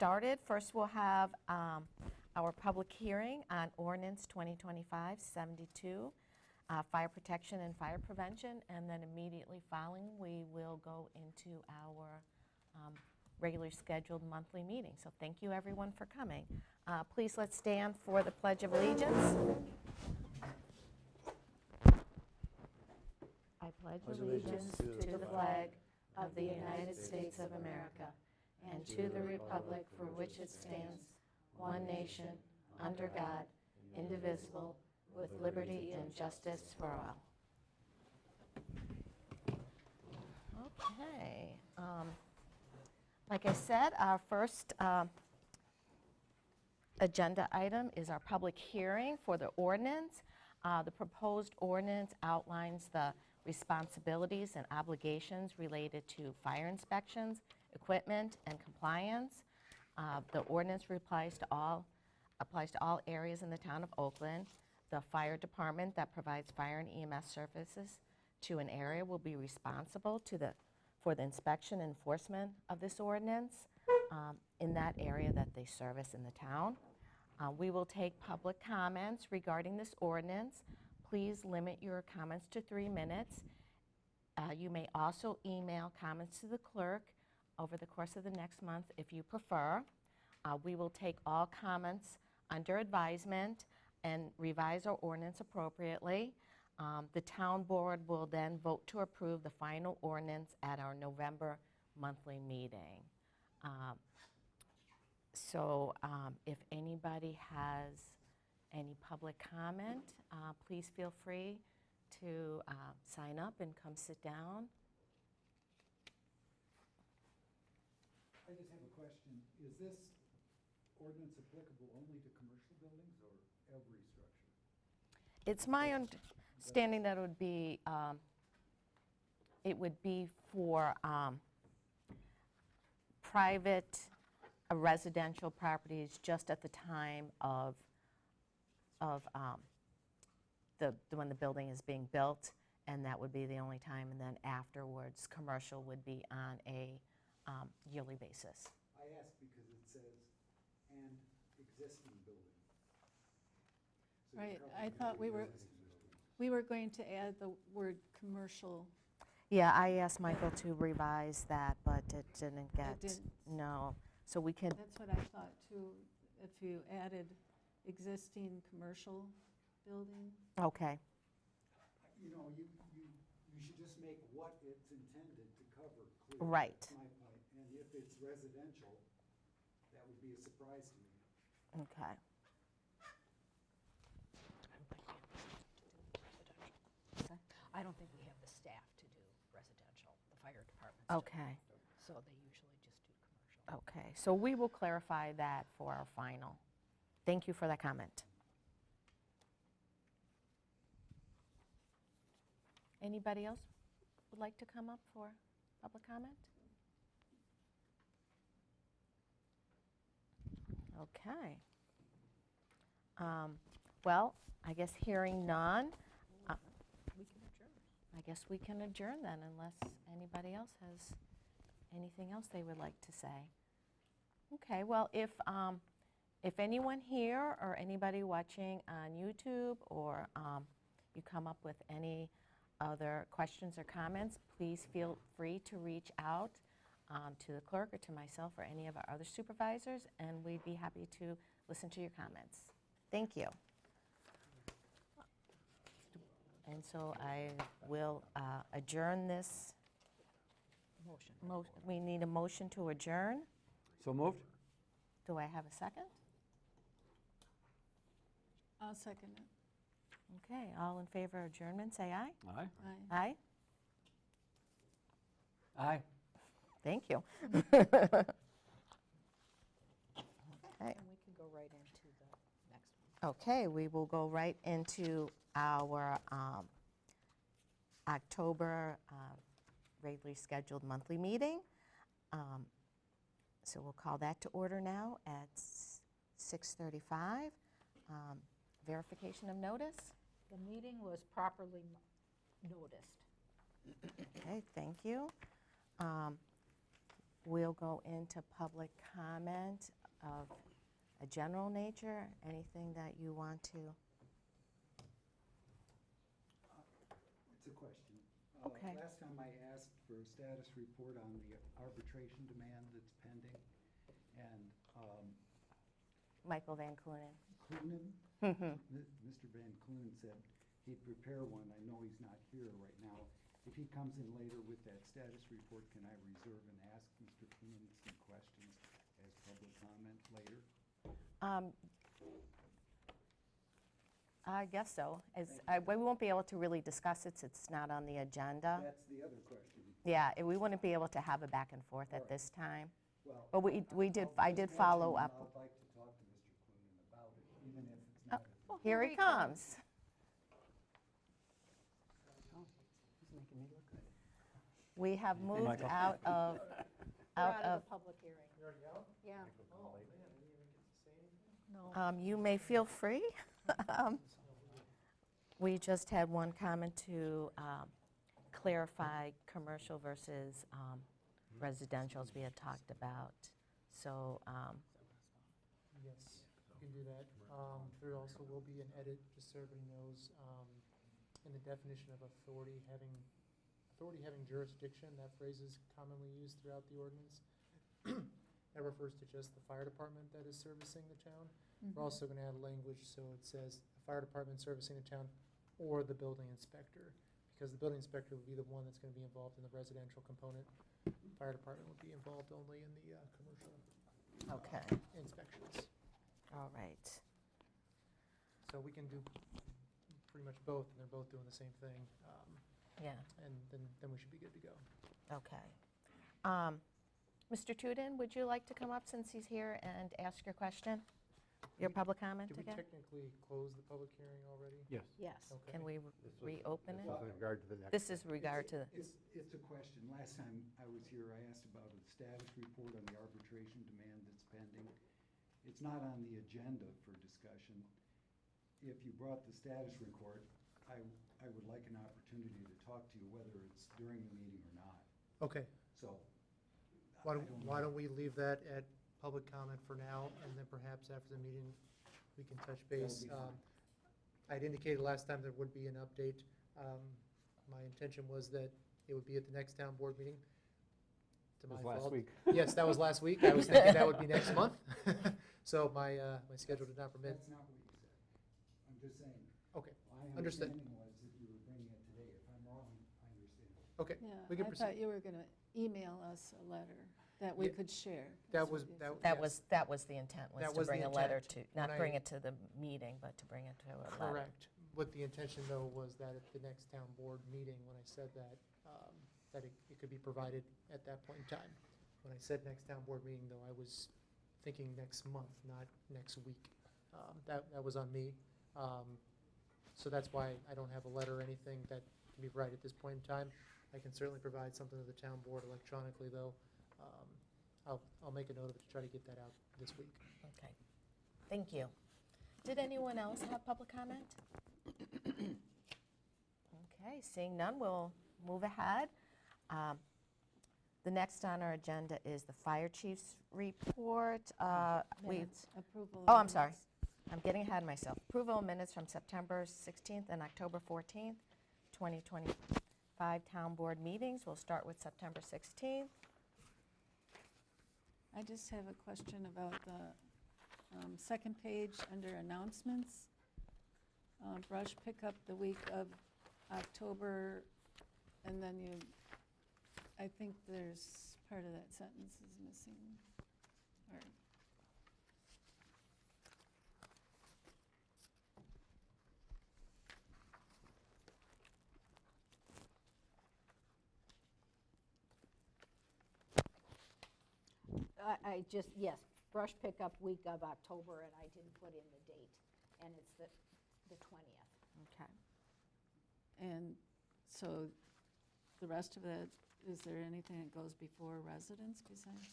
started. First, we'll have our public hearing on ordinance 2025-72, fire protection and fire prevention, and then immediately following, we will go into our regularly scheduled monthly meeting. So thank you, everyone, for coming. Please let's stand for the Pledge of Allegiance. I pledge allegiance to the flag of the United States of America and to the republic for which it stands, one nation, under God, indivisible, with liberty and justice for all. Okay. Like I said, our first agenda item is our public hearing for the ordinance. The proposed ordinance outlines the responsibilities and obligations related to fire inspections, equipment, and compliance. The ordinance applies to all areas in the town of Oakland. The fire department that provides fire and EMS services to an area will be responsible for the inspection and enforcement of this ordinance in that area that they service in the town. We will take public comments regarding this ordinance. Please limit your comments to 3 minutes. You may also email comments to the clerk over the course of the next month if you prefer. We will take all comments under advisement and revise our ordinance appropriately. The town board will then vote to approve the final ordinance at our November monthly meeting. If anybody has any public comment, please feel free to sign up and come sit down. I just have a question. Is this ordinance applicable only to commercial buildings or every structure? It's my understanding that it would be for private residential properties just at the time of when the building is being built, and that would be the only time, and then afterwards commercial would be on a yearly basis. I ask because it says, and existing building. So right, I thought we were going to add the word commercial. Yeah, I asked Michael to revise that, but it didn't get, no. So we can. That's what I thought too, if you added existing commercial building. Okay. You know, you should just make what it's intended to cover clear. Right. That's my point. And if it's residential, that would be a surprise to me. Okay. I don't think we have the staff to do residential, the fire departments. Okay. So they usually just do commercial. Okay, so we will clarify that for our final. Thank you for that comment. Anybody else would like to come up for public comment? Okay. Well, I guess hearing none, We can adjourn. I guess we can adjourn then, unless anybody else has anything else they would like to say. Okay, well, if anyone here or anybody watching on YouTube or you come up with any other questions or comments, please feel free to reach out to the clerk or to myself or any of our other supervisors, and we'd be happy to listen to your comments. Thank you. And so I will adjourn this. Motion. We need a motion to adjourn. So moved? Do I have a second? I'll second it. Okay, all in favor of adjournment, say aye. Aye. Aye. Aye? Aye. Thank you. Okay. And we can go right into the next one. Okay, we will go right into our October regularly scheduled monthly meeting. So we'll call that to order now at 6:35. Verification of notice. The meeting was properly noticed. Okay, thank you. we'll go into public comment of a general nature. Anything that you want to? It's a question. Okay. Last time I asked for a status report on the arbitration demand that's pending, and Michael Van Clunen. Clunen, Mhm. Mr. Van Clunen said he'd prepare one. I know he's not here right now. If he comes in later with that status report, can I reserve and ask Mr. Clunen some questions as public comment later? I guess so. We won't be able to really discuss it, it's not on the agenda. That's the other question. Yeah, we wouldn't be able to have a back and forth All at right. this time. Well, But I did follow up. I'd like to talk to Mr. Clunen about it, even if it's not. Oh, here he comes. Oh, he's making me look good. We have moved Michael. out of, We're out out of, of the public hearing. You already out? Yeah, Oh, man, I didn't even get to say anything. no. you may feel free. We just had one comment to clarify commercial versus residential, as we had talked about. So, Yes, you can do that. There also will be an edit, just so everybody knows, in the definition of authority having jurisdiction. That phrase is commonly used throughout the ordinance. That refers to just the fire department that is servicing the town. We're also going to add language, so it says the fire department servicing the town or the building inspector, because the building inspector would be the one that's going to be involved in the residential component. Fire department would be involved only in the commercial okay, inspections. all right. So we can do pretty much both, and they're both doing the same thing, Yeah, and then we should be good to go. okay. Mr. Tudin, would you like to come up since he's here and ask your question? Your public comment Did we again? technically close the public hearing already? Yes. Yes. Okay. Can we reopen it? This was in regard to the next. This is regard to, It's a question. Last time I was here, I asked about a status report on the arbitration demand that's pending. It's not on the agenda for discussion. If you brought the status report, I would like an opportunity to talk to you, whether it's during the meeting or not. Okay, So. why I don't, why don't we leave that at public comment for now, and then perhaps after the meeting, we can touch base. That'd be fine. I'd indicated last time there would be an update. My intention was that it would be at the next town board meeting. To It my was last fault. week. Yes, that was last week. I was thinking that would be next month. So my schedule did not permit. That's not what you said. I'm just saying. Okay, My Understood. understanding was that you were bringing it today. If I'm wrong, I understand. okay. Yeah, We can I thought proceed. you were going to email us a letter that we Yeah, could share. that That's was- what you that- said. that was the intent, was That to was the bring a letter intent. to, not When bring I- it to the meeting, but to bring it to a letter. Correct. What the intention, though, was that at the next town board meeting, when I said that, that it could be provided at that point in time. When I said next town board meeting, though, I was thinking next month, not next week. That was on me. So that's why I don't have a letter or anything that can be provided at this point in time. I can certainly provide something to the town board electronically, though. I'll make a note of it to try to get that out this week. Okay, thank you. Did anyone else have public comment? Okay, seeing none, we'll move ahead. The next on our agenda is the fire chief's report. Minutes, approval of Oh, I'm sorry. minutes. I'm getting ahead of myself. Approval of minutes from September 16th and October 14th, 2025 town board meetings. We'll start with September 16th. I just have a question about the second page under announcements. Brush pickup the week of October, and then I think there's, part of that sentence is missing. Or I just, yes, brush pickup week of October, and I didn't put in the date, and it's the 20th. Okay. And so the rest of it, is there anything that goes before residents besides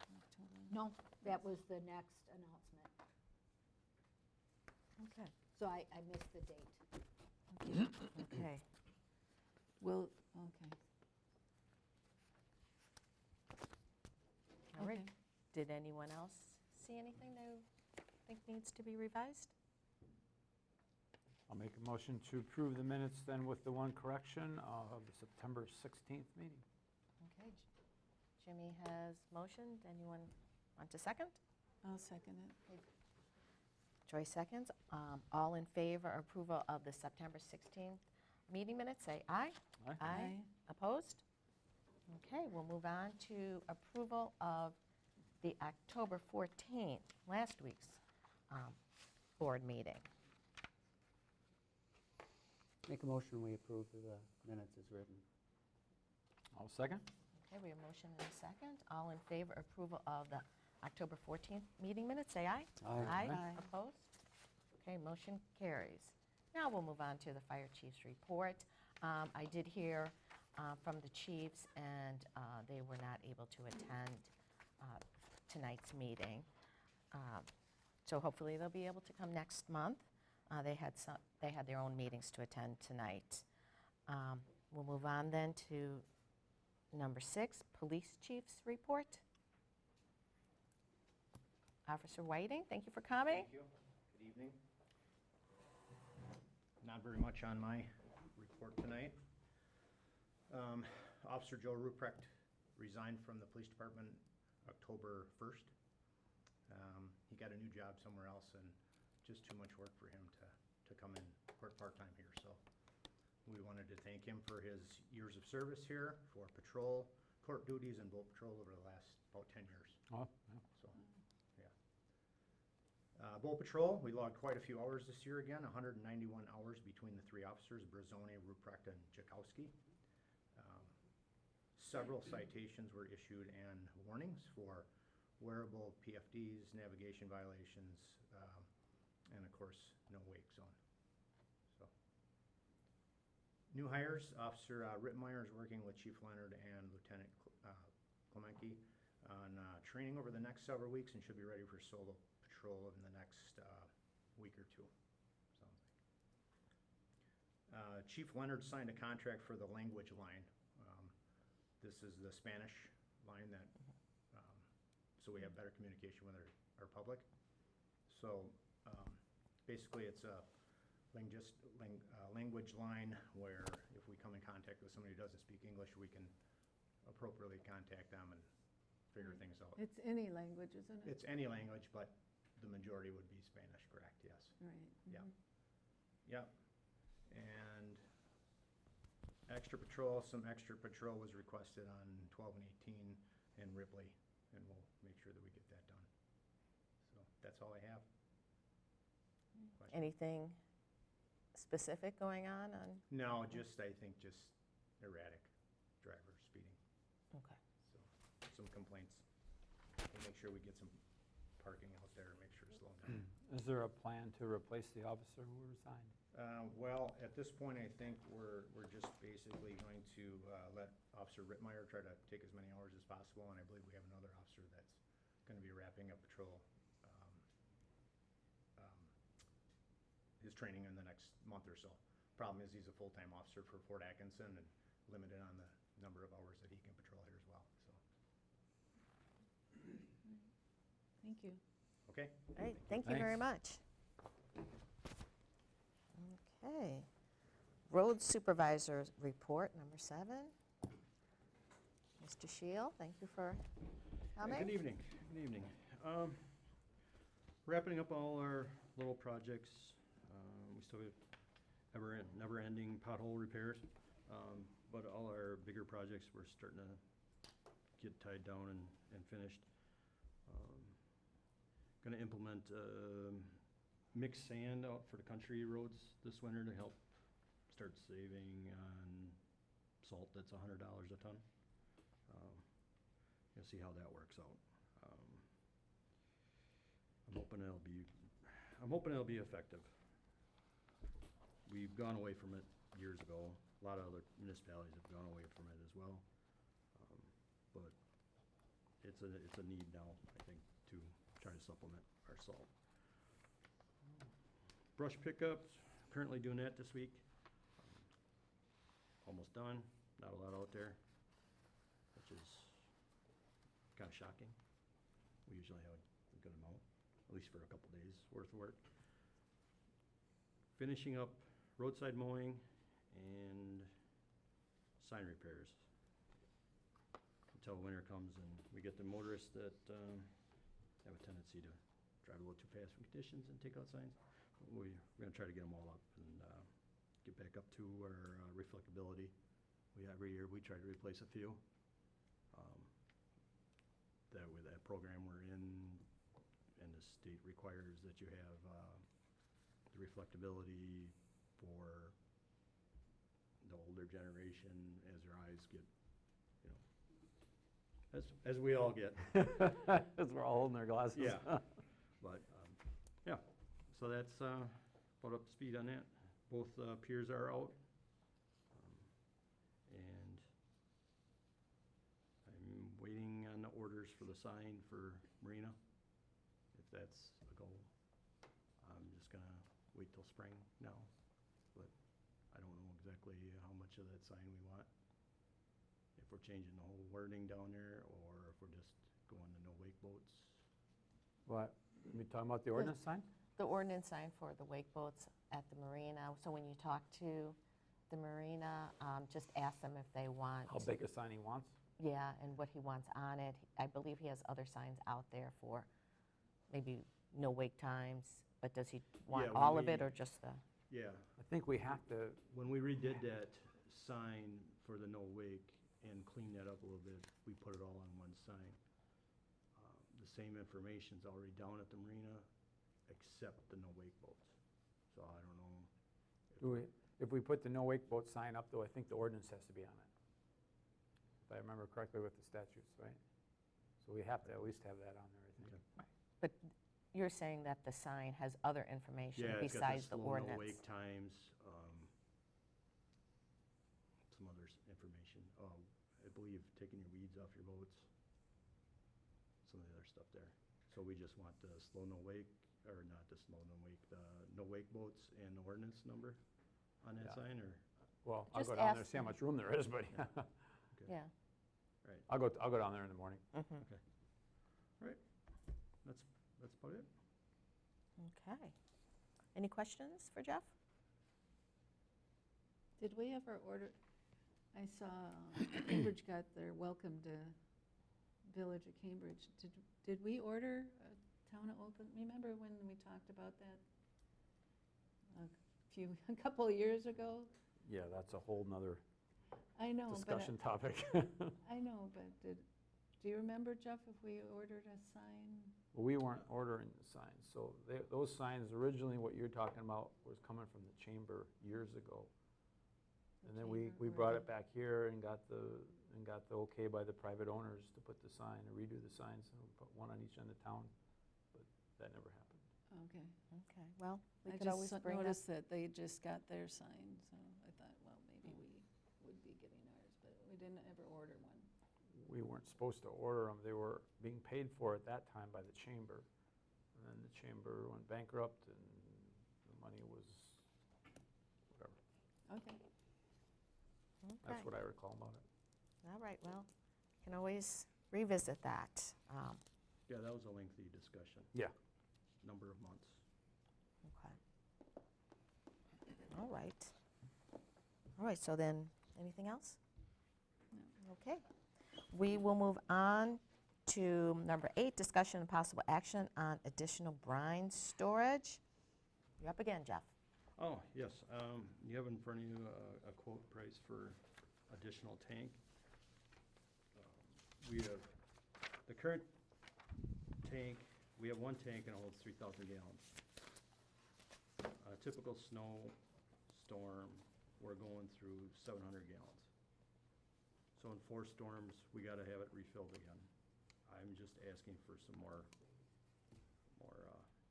October? No, that was the next announcement. Okay. So I missed the date. Okay. Will, okay. All right. Okay. Did anyone else see anything they think needs to be revised? I'll make a motion to approve the minutes then with the one correction of the September 16th meeting. Okay, Jimmy has motioned. Anyone want to second? I'll second it. Joy seconds. All in favor of approval of the September 16th meeting minutes, say aye. Aye. Opposed? Okay, we'll move on to approval of the October 14th, last week's board meeting. Make a motion, we approve the minutes as written. I'll second. Okay, we have a motion and a second. All in favor of approval of the October 14th meeting minutes, say aye. Aye. Aye. Opposed? Okay, motion carries. Now we'll move on to the fire chief's report. I did hear from the chiefs, and they were not able to attend tonight's meeting. So hopefully they'll be able to come next month. They had their own meetings to attend tonight. We'll move on then to number 6, police chief's report. Officer Whiting, thank you for coming. Thank you. Good evening. Not very much on my report tonight. Officer Joe Ruprecht resigned from the police department October 1st. He got a new job somewhere else, and just too much work for him to come in, work part-time here. So we wanted to thank him for his years of service here, for patrol, court duties, and boat patrol over the last about 10 years. Oh, yeah. So, yeah. Boat patrol, we logged quite a few hours this year again, 191 hours between the 3 officers, Brazone, Ruprecht, and Jakowski. Several citations were issued and warnings for wearable PFDs, navigation violations, and of course, no wake zone. So, new hires, Officer Rittmeyer is working with Chief Leonard and Lieutenant Clemenke on training over the next several weeks, and should be ready for solo patrol in the next week or two. Chief Leonard signed a contract for the language line. This is the Spanish line that, so we have better communication with our public. So basically it's a language line where if we come in contact with somebody who doesn't speak English, we can appropriately contact them and figure things out. It's any language, isn't it? It's any language, but the majority would be Spanish, correct? Yes. Right. Yeah. mhm. Yep. And some extra patrol was requested on 12 and 18 in Ripley, and we'll make sure that we get that done. So that's all I have. Questions? Anything specific going on? No, I think just erratic driver speeding. Okay. So some complaints. We'll make sure we get some parking out there and make sure it's slowing down. Is there a plan to replace the officer who resigned? Well, at this point, I think we're just basically going to let Officer Rittmeyer try to take as many hours as possible, and I believe we have another officer that's going to be wrapping up patrol, his training in the next month or so. Problem is, he's a full-time officer for Fort Atkinson and limited on the number of hours that he can patrol here as well, so. Thank you. Okay? All right, thank you very Thanks. much. Okay. Road Supervisor's Report, number 7. Mr. Shield, thank you for coming. Good evening, good evening. Wrapping up all our little projects. We still have never-ending pothole repairs, but all our bigger projects we're starting to get tied down and finished. Going to implement mixed sand out for the country roads this winter to help start saving on salt that's $100 a ton. You'll see how that works out. I'm hoping it'll be effective. We've gone away from it years ago. A lot of other municipalities have gone away from it as well. But it's a need now, I think, to try to supplement our salt. Brush pickups, currently doing that this week. Almost done, not a lot out there, which is kind of shocking. We usually have a good amount, at least for a couple days worth of work. Finishing up roadside mowing and sign repairs until winter comes and we get the motorists that have a tendency to drive a little too fast from conditions and take out signs. We're gonna try to get them all up and get back up to our reflectability. Every year we try to replace a few. That with that program we're in, and the state requires that you have the reflectability for the older generation as their eyes get, you know, as we all get. As we're all holding their glasses. Yeah. But, yeah, so that's about up to speed on that. Both piers are out. And I'm waiting on the orders for the sign for Marina, if that's a goal. I'm just gonna wait till spring now, but I don't know exactly how much of that sign we want. If we're changing the whole wording down there, or if we're just going to no wake boats. What, we talking about the ordinance sign? The ordinance sign for the wake boats at the marina. So when you talk to the marina, just ask them if they want. How big a sign he wants? Yeah, and what he wants on it. I believe he has other signs out there for maybe no wake times, but does he want Yeah, when all of it we- or just the? Yeah, I think we have to, when we redid that sign for the no wake and cleaned that up a little bit, we put it all on one sign. The same information's already down at the marina, except the no wake boats. So I don't know. if we put the no wake boat sign up, though, I think the ordinance has to be on it. If I remember correctly with the statutes, right? So we have to at least have that on there, I think. Okay. But you're saying that the sign has other information Yeah, it's got besides the slow no ordinance? wake times, some other information. I believe taking your weeds off your boats, some of the other stuff there. So we just want the slow no wake, or not the slow no wake, the no wake boats and the ordinance number on that Yeah. sign, or? Well, I'll Just go down there, ask see how them. much room there is, but Okay. Yeah. Right, I'll go down there in the morning. Mhm. right. That's about it. Okay. Any questions for Jeff? Did we ever order, I saw Cambridge got their welcome to Village of Cambridge. Did we order Town of Oakland? Remember when we talked about that a couple of years ago? Yeah, that's a whole nother I know, discussion topic. I know, but do you remember, Jeff, if we ordered a sign? Well, we weren't ordering the signs, so those signs, originally what you're talking about was coming from the chamber years ago. The And then we chamber brought ordered. it back here and got the okay by the private owners to put the sign, and redo the signs, and we put one on each end of town, but that never happened. Okay. Okay, well, we I could always just bring that. noticed that they just got their sign, so I thought, well, maybe we would be getting ours, but we didn't ever order one. We weren't supposed to order them, they were being paid for at that time by the chamber. And then the chamber went bankrupt, and the money was, whatever. Okay. That's Okay. what I recall about it. All right, well, can always revisit that. Yeah, that was a lengthy discussion. Yeah. Number of months. Okay. All right. All right, so then, anything else? No. Okay. We will move on to number 8, discussion and possible action on additional brine storage. You're up again, Jeff. Oh, yes, you have in front of you a quote price for additional tank. We have, the current tank, we have one tank and it holds 3,000 gallons. A typical snow storm, we're going through 700 gallons. So in 4 storms, we gotta have it refilled again. I'm just asking for some more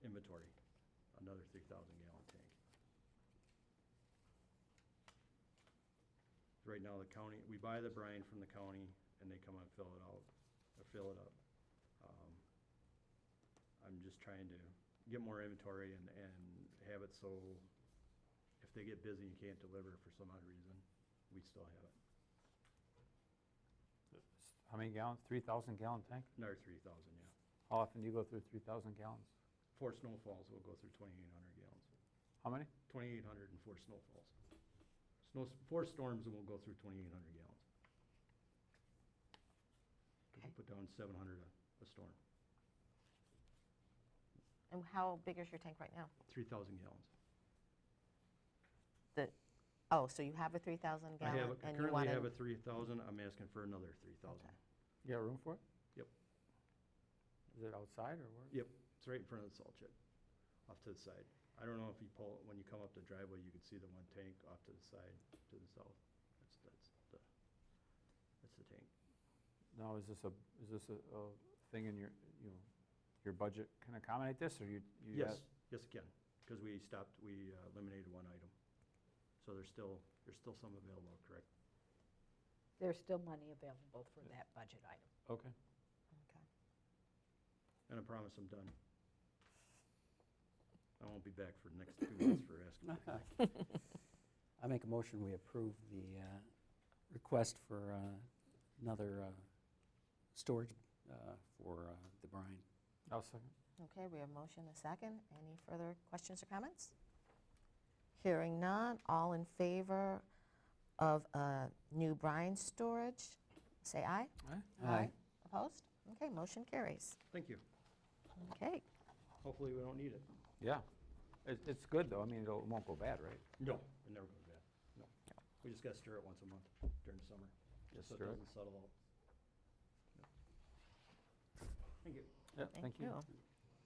inventory, another 3,000 gallon tank. Right now, the county, we buy the brine from the county and they come and fill it out, or fill it up. I'm just trying to get more inventory and have it so if they get busy and can't deliver for some odd reason, we still have it. How many gallons? 3,000 gallon tank? Another 3,000, yeah. How often do you go through 3,000 gallons? 4 snowfalls will go through 2,800 gallons. How many? 2,800 and 4 snowfalls. 4 storms and we'll go through 2,800 gallons. 'Cause we Okay. put down 700 a storm, And how big is your tank right now? 3,000 gallons. Oh, so you have a 3,000 I gallon? and you currently wanna- have a 3,000, I'm asking for another 3,000. Okay. You got room for it? Yep. Is it outside or where? Yep, it's right in front of the salt shed, off to the side. I don't know if you pull, when you come up the driveway, you can see the one tank off to the side, to the south. That's the tank. Now, is this a thing in your, your budget can accommodate this, or you? Yes, yes it can, because we eliminated one item. So there's still some available, correct? There's still money available for that budget item. Okay. Okay. And I promise I'm done. I won't be back for the next 2 months for asking for things. I make a motion, we approve the request for another storage for the brine. I'll second. Okay, we have motion, a second. Any further questions or comments? Hearing none, all in favor of new brine storage, say aye. Aye. Opposed? Okay, motion carries. Thank you. Okay, Hopefully we don't need it. Yeah. It's good, though. I mean, it won't go bad, right? No, it never goes bad. No. We just gotta stir it once a month during the summer, just so it stir it. doesn't settle out. Thank you. Yeah, thank you.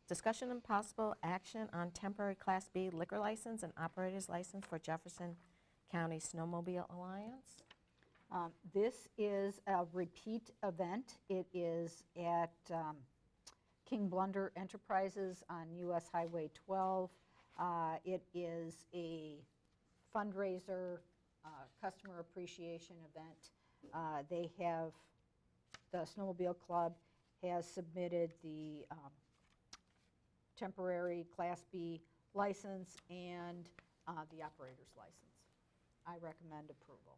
Discussion and possible action on temporary Class B liquor license and operator's license for Jefferson County Snowmobile Alliance. This is a repeat event. It is at King Blunder Enterprises on US Highway 12. It is a fundraiser, customer appreciation event. The Snowmobile Club has submitted the temporary Class B license and the operator's license. I recommend approval.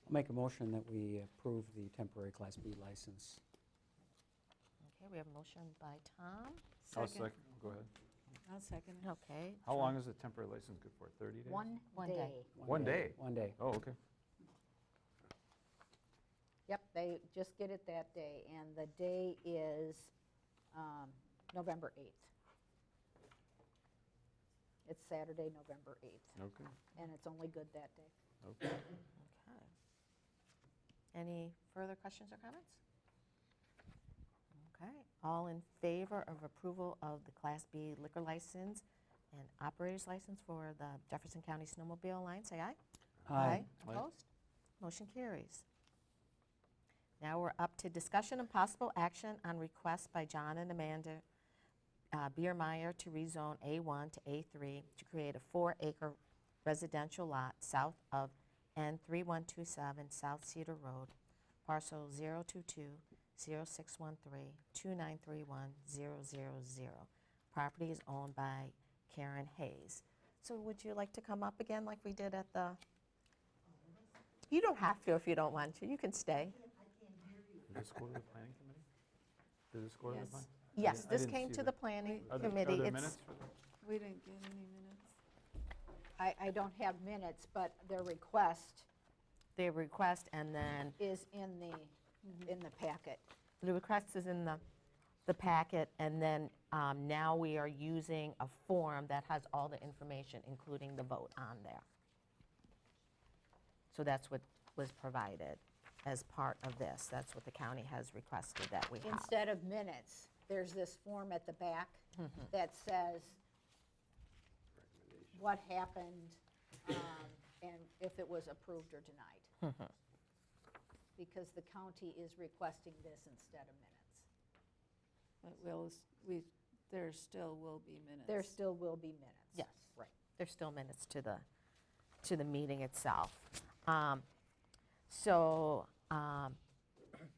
I'll make a motion that we approve the temporary Class B license. Okay, we have a motion by Tom. I'll second. Go ahead. I'll second it. Okay. How long is the temporary license good for? 30 days? One One day. day. One day? 1 day. Oh, okay. Yep, they just get it that day, and the day is November 8th. It's Saturday, November 8th, Okay. and it's only good that day. Okay. Okay. Any further questions or comments? Okay, all in favor of approval of the Class B liquor license and operator's license for the Jefferson County Snowmobile Alliance, say aye. Aye. Opposed? Motion carries. Now we're up to discussion and possible action on request by John and Amanda Biermeyer to rezone A1 to A3 to create a 4-acre residential lot south of N3127 South Cedar Road, parcel 022-0613-2931-000. Property is owned by Karen Hayes. So would you like to come up again like we did at the... You don't have to if you don't want to. You can stay. Did this go to the planning committee? Did this go to the Yes. planning? Yes, I this didn't came see to the that. planning Are there committee. It's- minutes for that? We didn't get any minutes. I don't have minutes, but their request The request, and then is in the packet. the request is in the packet, and then now we are using a form that has all the information, including the vote on there. So that's what was provided as part of this. That's what the county has requested that we have. Instead of minutes, there's this form at the back that says what happened and if it was approved or denied. Because the county is requesting this instead of minutes. But there still will be minutes. There still will be minutes. Yes. Right. There's still minutes to the meeting itself. So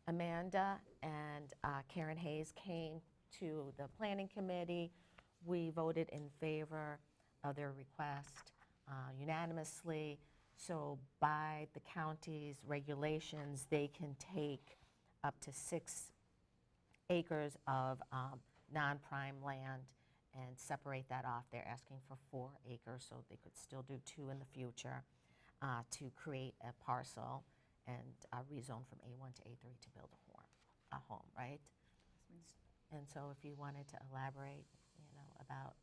Amanda and Karen Hayes came to the planning committee. We voted in favor of their request unanimously. So by the county's regulations, they can take up to 6 acres of non-prime land and separate that off. They're asking for 4 acres, so they could still do 2 in the future, to create a parcel and rezone from A1 to A3 to build a home, right? And so if you wanted to elaborate, about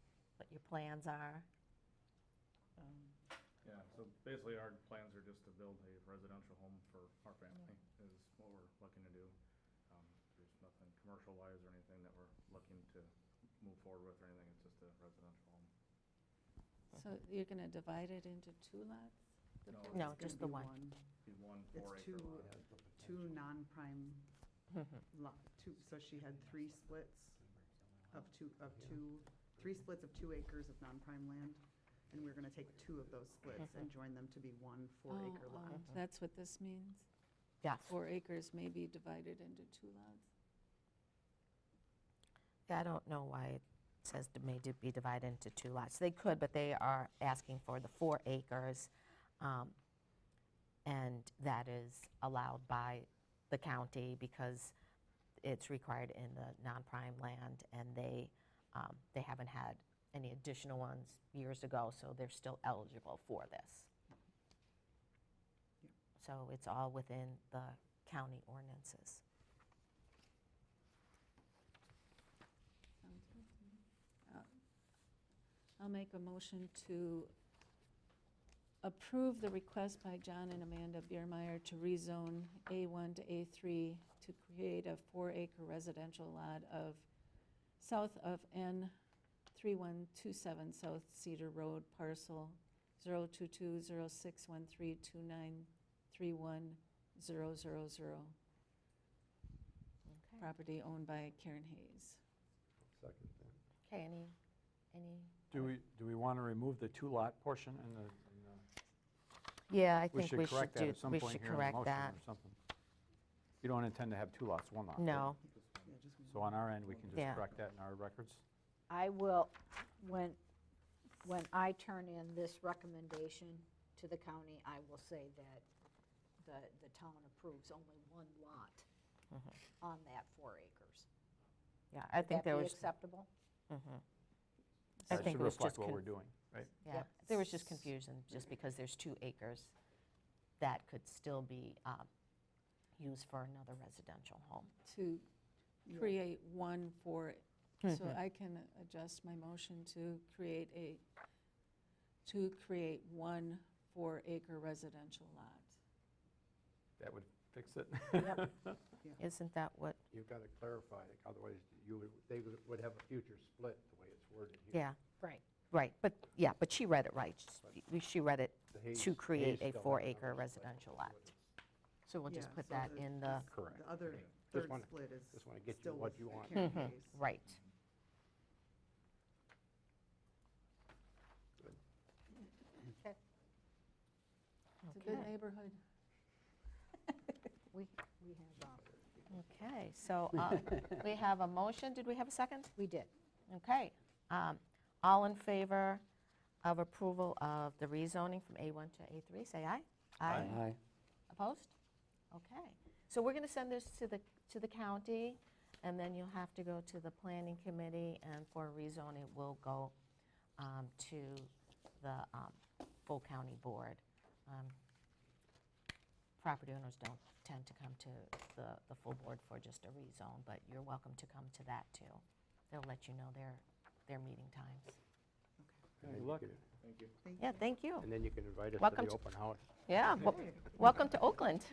what your plans are. Yeah, so basically our plans are just to build a residential home for our family is what we're looking to do. There's nothing commercial-wise or anything that we're looking to move forward with or anything, it's just a residential home. So you're going to divide it into 2 lots? The No, first- No, It's just the gonna be one. Be one It's 4-acre lot. two non-prime lot, so she had 3 splits of 3 splits of 2 acres of non-prime land, and we're gonna take 2 of those splits and join them to be one 4-acre Oh, lot. that's what this means? Yes. 4 acres may be divided into 2 lots? Yeah, I don't know why it says it may be divided into 2 lots. They could, but they are asking for the 4 acres, and that is allowed by the county because it's required in the non-prime land, and they haven't had any additional ones years ago, so they're still eligible for this. Yep. So it's all within the county ordinances. Sounds good to me. I'll make a motion to approve the request by John and Amanda Biermeyer to rezone A1 to A3 to create a 4-acre residential lot of south of N3127 South Cedar Road, parcel 0220613293100, Okay. property owned by Karen Hayes. Second that. Okay, any? Do we want to remove the 2-lot portion in the? Yeah, I We think should we should correct that do, at some we point should here in the correct motion that. or something. You don't intend to have 2 lots, 1 lot? right? No, Yeah, just So on our end, we can Yeah. just correct that in our records? I will, when I turn in this recommendation to the county, I will say that the town approves only 1 lot on that 4 acres. yeah, I think there Would was, that be acceptable? I That think should it was reflect just, what we're doing, right? yeah, Yep. there was just confusion, just because there's 2 acres that could still be used for another residential home. To Yeah. create one for, so Mhm. I can adjust my motion to create 1 4-acre residential lot. That would fix it? Yep. Isn't that what, You've got to clarify it, otherwise they would have a future split the way it's worded here. yeah, Right. right, but she read it right. She read it The Hayes- to create Hayes a still have 4-acre another split residential lot. So we'll just Yeah, put so that in the, Correct. The other Okay. third wanna- split is just wanna get you still what with you want. Karen Mhm. Hayes. right. Okay. It's a good Okay. neighborhood. We have, Okay, so we have a motion. Did we have a second? we did. Okay. All in favor of approval of the rezoning from A1 to A3, say aye. Aye. Opposed? Okay. So we're going to send this to the county, and then you'll have to go to the planning committee, and for a rezone, it will go to the full county board. Property owners don't tend to come to the full board for just a rezone, but you're welcome to come to that too. They'll let you know their meeting times. And then Good you luck. can- Thank you. Yeah, thank you. And then you can invite us to Welcome the to- open house. Yeah, welcome to Oakland.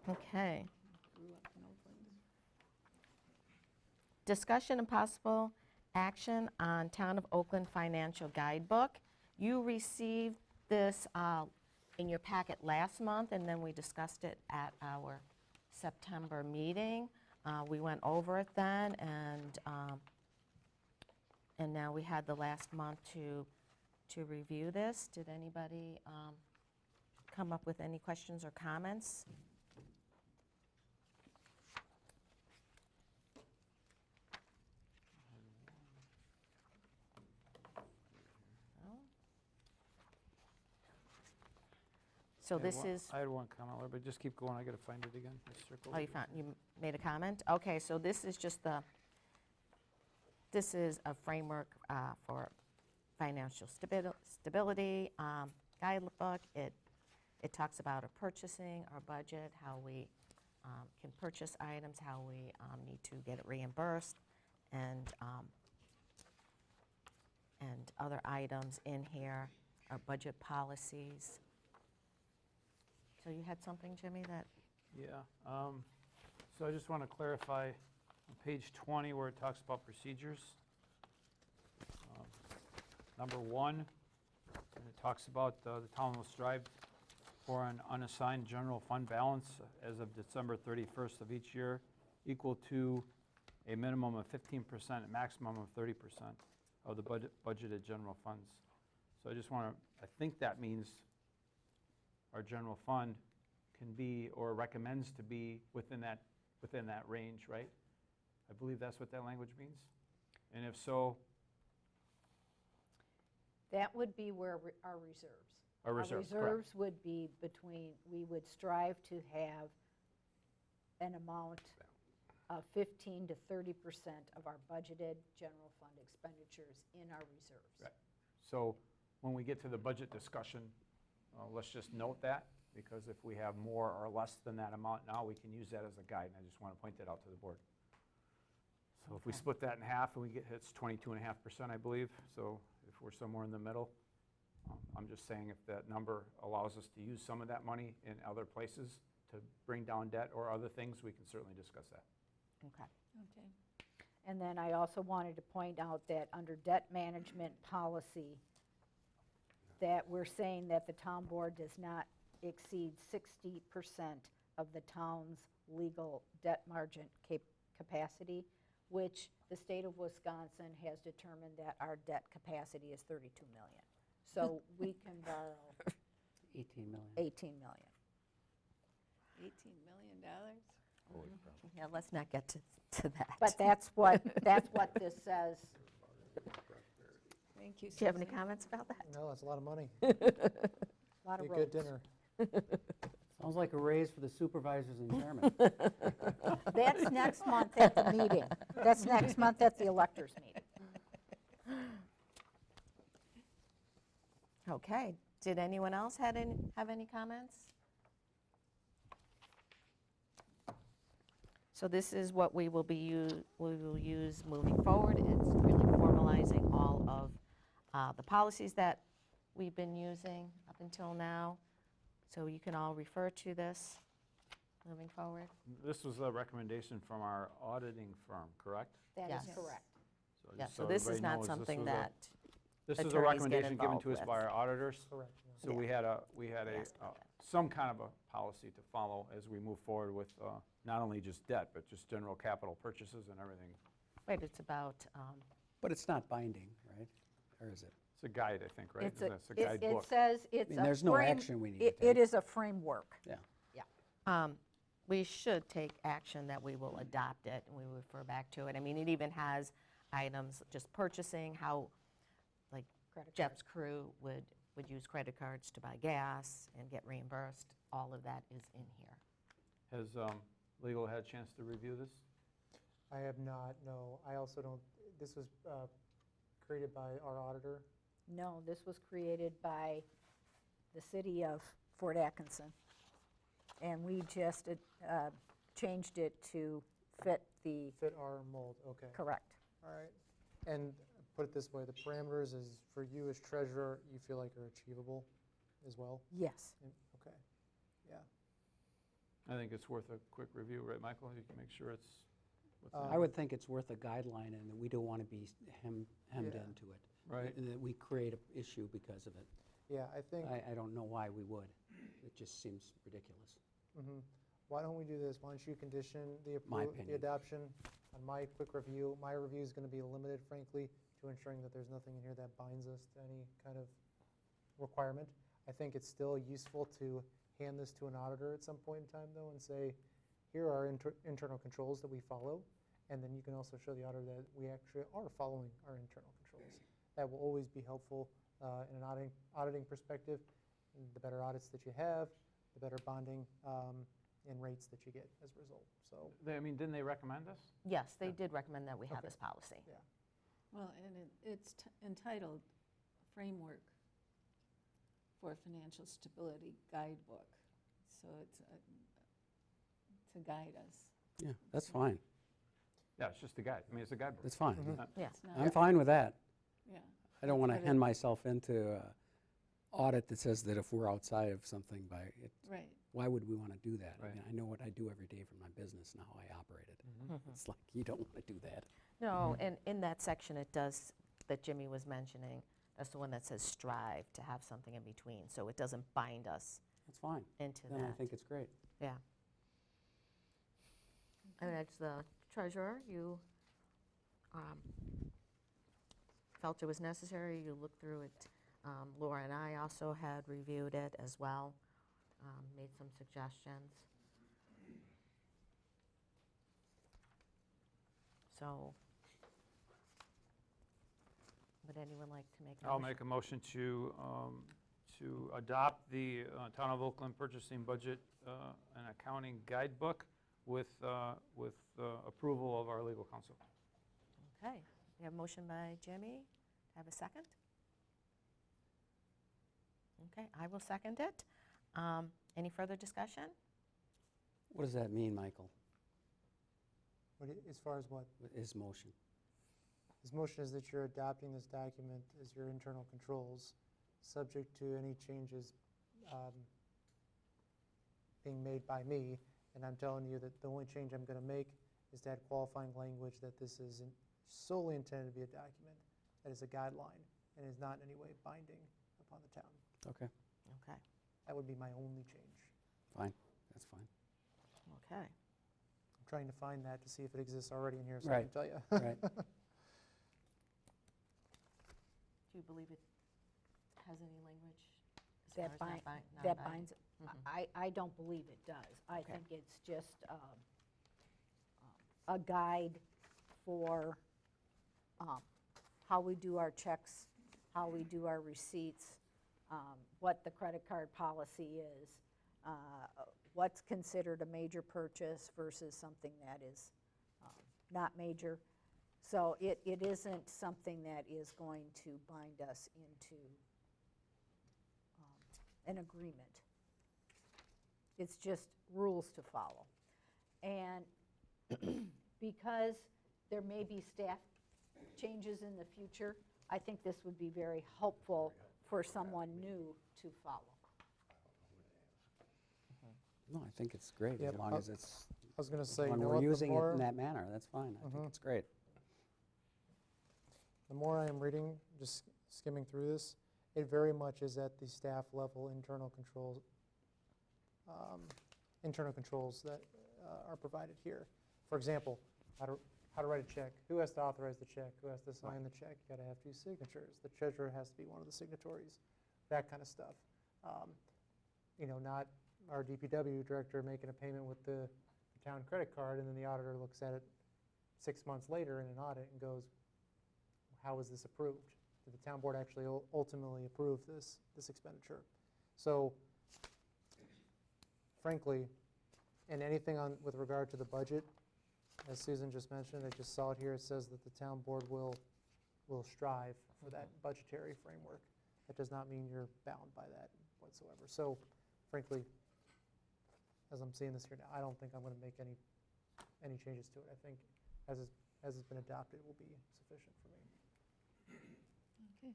Okay. Grew up in Oakland. Discussion and possible action on Town of Oakland Financial Guidebook. You received this in your packet last month, and then we discussed it at our September meeting. We went over it then, and now we had the last month to review this. Did anybody come up with any questions or comments? So And this one- is, I had one comment, Laura, but just keep going, I gotta find it again. I circled oh, you it. found, you made a comment? Okay, so this is just this is a framework for financial stability guidebook. It talks about our purchasing, our budget, how we can purchase items, how we need to get it reimbursed, and other items in here, our budget policies. So you had something, Jimmy, that, Yeah, so I just want to clarify on page 20 where it talks about procedures. Number 1, and it talks about the town will strive for an unassigned general fund balance as of December 31st of each year equal to a minimum of 15% and maximum of 30% of the budgeted general funds. So I just want to, I think that means our general fund can be, or recommends to be, within that range, right? I believe that's what that language means. And if so, That would be where our reserves. our reserves, Our correct. reserves would be between, we would strive to have an amount of 15 to 30% of our budgeted general fund expenditures in our reserves. Right. So when we get to the budget discussion, let's just note that, because if we have more or less than that amount now, we can use that as a guide, and I just want to point that out to the board. So if we Okay. split that in half, and we get, it's 22.5%, I believe, so if we're somewhere in the middle, I'm just saying if that number allows us to use some of that money in other places to bring down debt or other things, we can certainly discuss that. okay. Okay. And then I also wanted to point out that under debt management policy, that we're saying that the town board does not exceed 60% of the town's legal debt margin capacity, which the state of Wisconsin has determined that our debt capacity is 32 million. So we can borrow 18 million. 18 million. $18 million? Yeah, let's not get to that. But that's what this says. Thank you, Do you have any Susan. comments about that? No, that's a lot of money. A lot Be of a roads. good dinner. Sounds like a raise for the supervisors and chairman. That's next month at the meeting. That's next month at the electors meeting. Okay. Did anyone else have any comments? So this is what we will use moving forward. It's really formalizing all of the policies that we've been using up until now. So you can all refer to this moving forward. This was a recommendation from our auditing firm, correct? That Yes. is correct. Yeah, just so this is everybody not knows, something was a- that, This is a attorneys get recommendation given involved to us with. by our auditors. Correct. yeah. So we had a, asked about that. some kind of a policy to follow as we move forward with not only just debt, but just general capital purchases and everything. right, it's about, But it's not binding, right? Or is it? It's a guide, I think, right? It's Isn't it? It's a it guidebook. says it's a mean, there's no frame- action we need to it- take. It is a framework. we should take action that we will adopt it and we will refer back to it. I mean, it even has items, just purchasing, how, like Credit Jeff's crew would use credit cards to buy gas and get reimbursed. All of that is in here. Has legal had a chance to review this? I have not, no. I also don't, this was created by our auditor. No, this was created by the city of Fort Atkinson. And we just changed it to fit the, Fit our mold, okay. correct. All right. And put it this way, the parameters is, for you as treasurer, you feel like are achievable as well? Yes. Okay, yeah. I think it's worth a quick review, right, Michael? You can make sure it's within. I would think it's worth a guideline, and that we don't want to be hemmed Yeah. into it. Right. And that we create an issue because of it. Yeah, I think, I don't know why we would. It just seems ridiculous. mhm. Why don't we do this? Why don't you condition the My the opinion. adoption on my quick review? My review is going to be limited, frankly, to ensuring that there's nothing in here that binds us to any kind of requirement. I think it's still useful to hand this to an auditor at some point in time, though, and say, here are internal controls that we follow, and then you can also show the auditor that we actually are following our internal controls. That will always be helpful in an auditing perspective. And the better audits that you have, the better bonding and rates that you get as a result. So, I mean, didn't they recommend this? Yes, they did recommend that we have Okay. this policy. yeah. Well, and it's entitled Framework for Financial Stability Guidebook. So it's to guide us. Yeah, that's fine. Yeah, it's just a guide. I mean, it's a guidebook. That's fine. Yeah. It's not- I'm fine with that. Yeah. I don't want to But it- hand myself into an audit that says that if we're outside of something by, it, Right. why would we want to do that? I Right. mean, I know what I do every day for my business and how I operate it. Mm-hmm. It's like, you don't want to do that. No, and in that section, it does, that Jimmy was mentioning, that's the one that says strive to have something in between, so it doesn't bind us That's fine. into Then I that. think it's great. Yeah. And as the treasurer, you felt it was necessary, you looked through it. Laura and I also had reviewed it as well, made some suggestions. So, would anyone like to make a I'll motion? make a motion to adopt the Town of Oakland Purchasing Budget and Accounting Guidebook with approval of our legal counsel. Okay, we have a motion by Jimmy. Have a second? Okay, I will second it. Any further discussion? What does that mean, Michael, As far as what? his motion? His motion is that you're adopting this document as your internal controls, subject to any changes being made by me. And I'm telling you that the only change I'm going to make is to add qualifying language that this is solely intended to be a document, that is a guideline, and is not in any way binding upon the town. Okay, Okay, That would be my only change. fine, that's fine. okay. I'm trying to find that to see if it exists already in here, so I Right, can tell you. right. Do you believe it has any language as That far as that non-binding? binds, Mhm. I don't believe it does. I Okay. think it's just a guide for how we do our checks, how we do our receipts, what the credit card policy is, what's considered a major purchase versus something that is not major. So it isn't something that is going to bind us into an agreement. It's just rules to follow. And because there may be staff changes in the future, I think this would be very helpful for someone new to follow. No, I think it's great, as Yep, long as it's, I was going to say, when you know we're what, the using it more- in that manner, that's fine. I think it's great. The more I am reading, just skimming through this, it very much is at the staff level internal controls that are provided here. For example, how to write a check, who has to authorize the check, who has to sign the check, you gotta have 2 signatures. The treasurer has to be one of the signatories, that kind of stuff. You know, not our DPW director making a payment with the town credit card, and then the auditor looks at it 6 months later in an audit and goes, how was this approved? Did the town board actually ultimately approve this expenditure? So frankly, and anything with regard to the budget, as Susan just mentioned, I just saw it here, it says that the town board will strive for that budgetary framework. That does not mean you're bound by that whatsoever. So frankly, as I'm seeing this here now, I don't think I'm going to make any changes to it. I think as it's been adopted, it will be sufficient for me. Okay.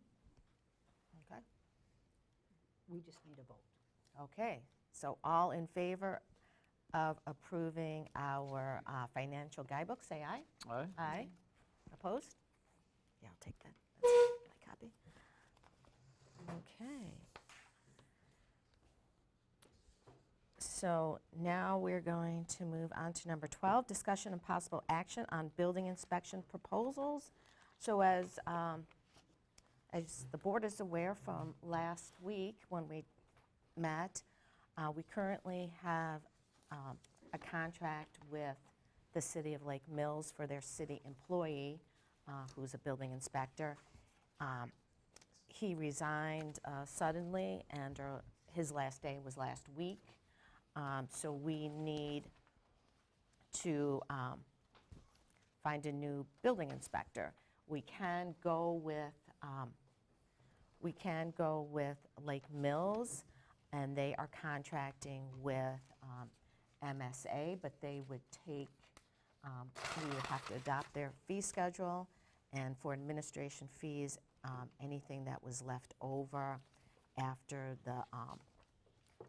Okay. We just need a vote. Okay, so all in favor of approving our financial guidebook, say aye. Aye. Aye. Opposed? Yeah, I'll take that. That's my copy. Okay. So now we're going to move on to number 12, discussion and possible action on building inspection proposals. So as the board is aware from last week when we met, we currently have a contract with the city of Lake Mills for their city employee, who's a building inspector. He resigned suddenly, and his last day was last week. So we need to find a new building inspector. We can go with Lake Mills, and they are contracting with MSA, but they would take, we would have to adopt their fee schedule, and for administration fees, anything that was left over after the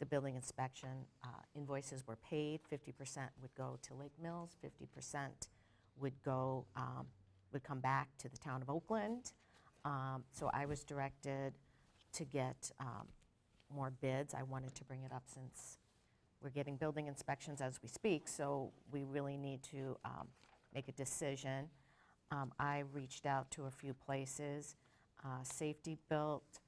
building inspection invoices were paid, 50% would go to Lake Mills, 50% would come back to the town of Oakland. So I was directed to get more bids. I wanted to bring it up since we're getting building inspections as we speak, so we really need to make a decision. I reached out to a few places. Safe Built.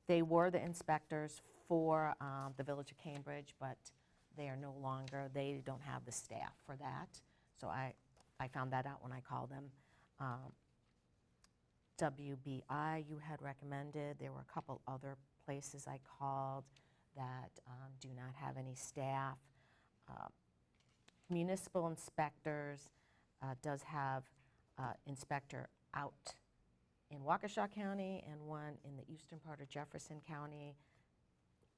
They were the inspectors for the Village of Cambridge, but they are no longer, they don't have the staff for that. So I found that out when I called them. WBI you had recommended. There were a couple other places I called that do not have any staff. Municipal inspectors does have inspector out in Waukesha County and one in the eastern part of Jefferson County.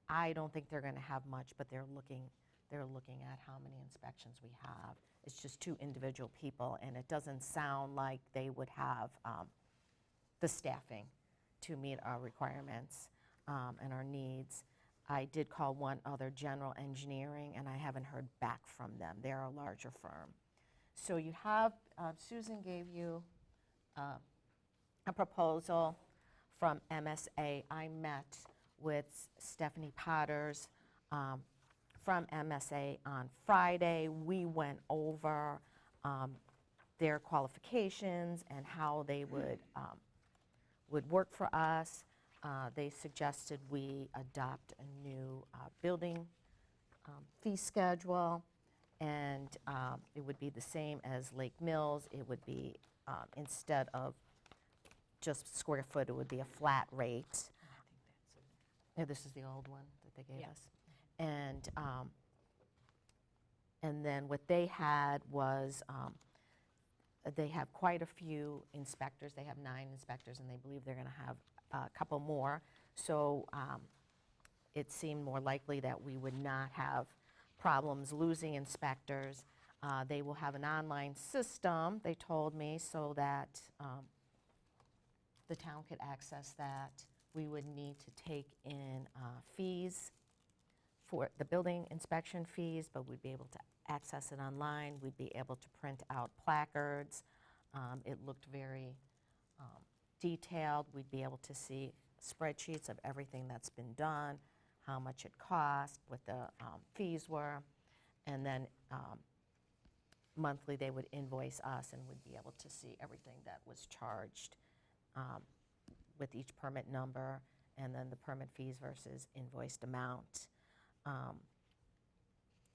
I don't think they're going to have much, but they're looking at how many inspections we have. It's just 2 individual people, and it doesn't sound like they would have the staffing to meet our requirements and our needs. I did call one other general engineering, and I haven't heard back from them. They're a larger firm. So you have, Susan gave you a proposal from MSA. I met with Stephanie Potters from MSA on Friday. We went over their qualifications and how they would work for us. They suggested we adopt a new building fee schedule, and it would be the same as Lake Mills. It would be, instead of just square foot, it would be a flat rate. Yeah, this is the old one that they gave us. And then what they had was, they have quite a few inspectors. They have 9 inspectors, and they believe they're going to have a couple more. So it seemed more likely that we would not have problems losing inspectors. They will have an online system, they told me, so that the town could access that. We would need to take in fees for the building inspection fees, but we'd be able to access it online. We'd be able to print out placards. It looked very detailed. We'd be able to see spreadsheets of everything that's been done, how much it cost, what the fees were, and then monthly they would invoice us, and we'd be able to see everything that was charged with each permit number, and then the permit fees versus invoiced amount.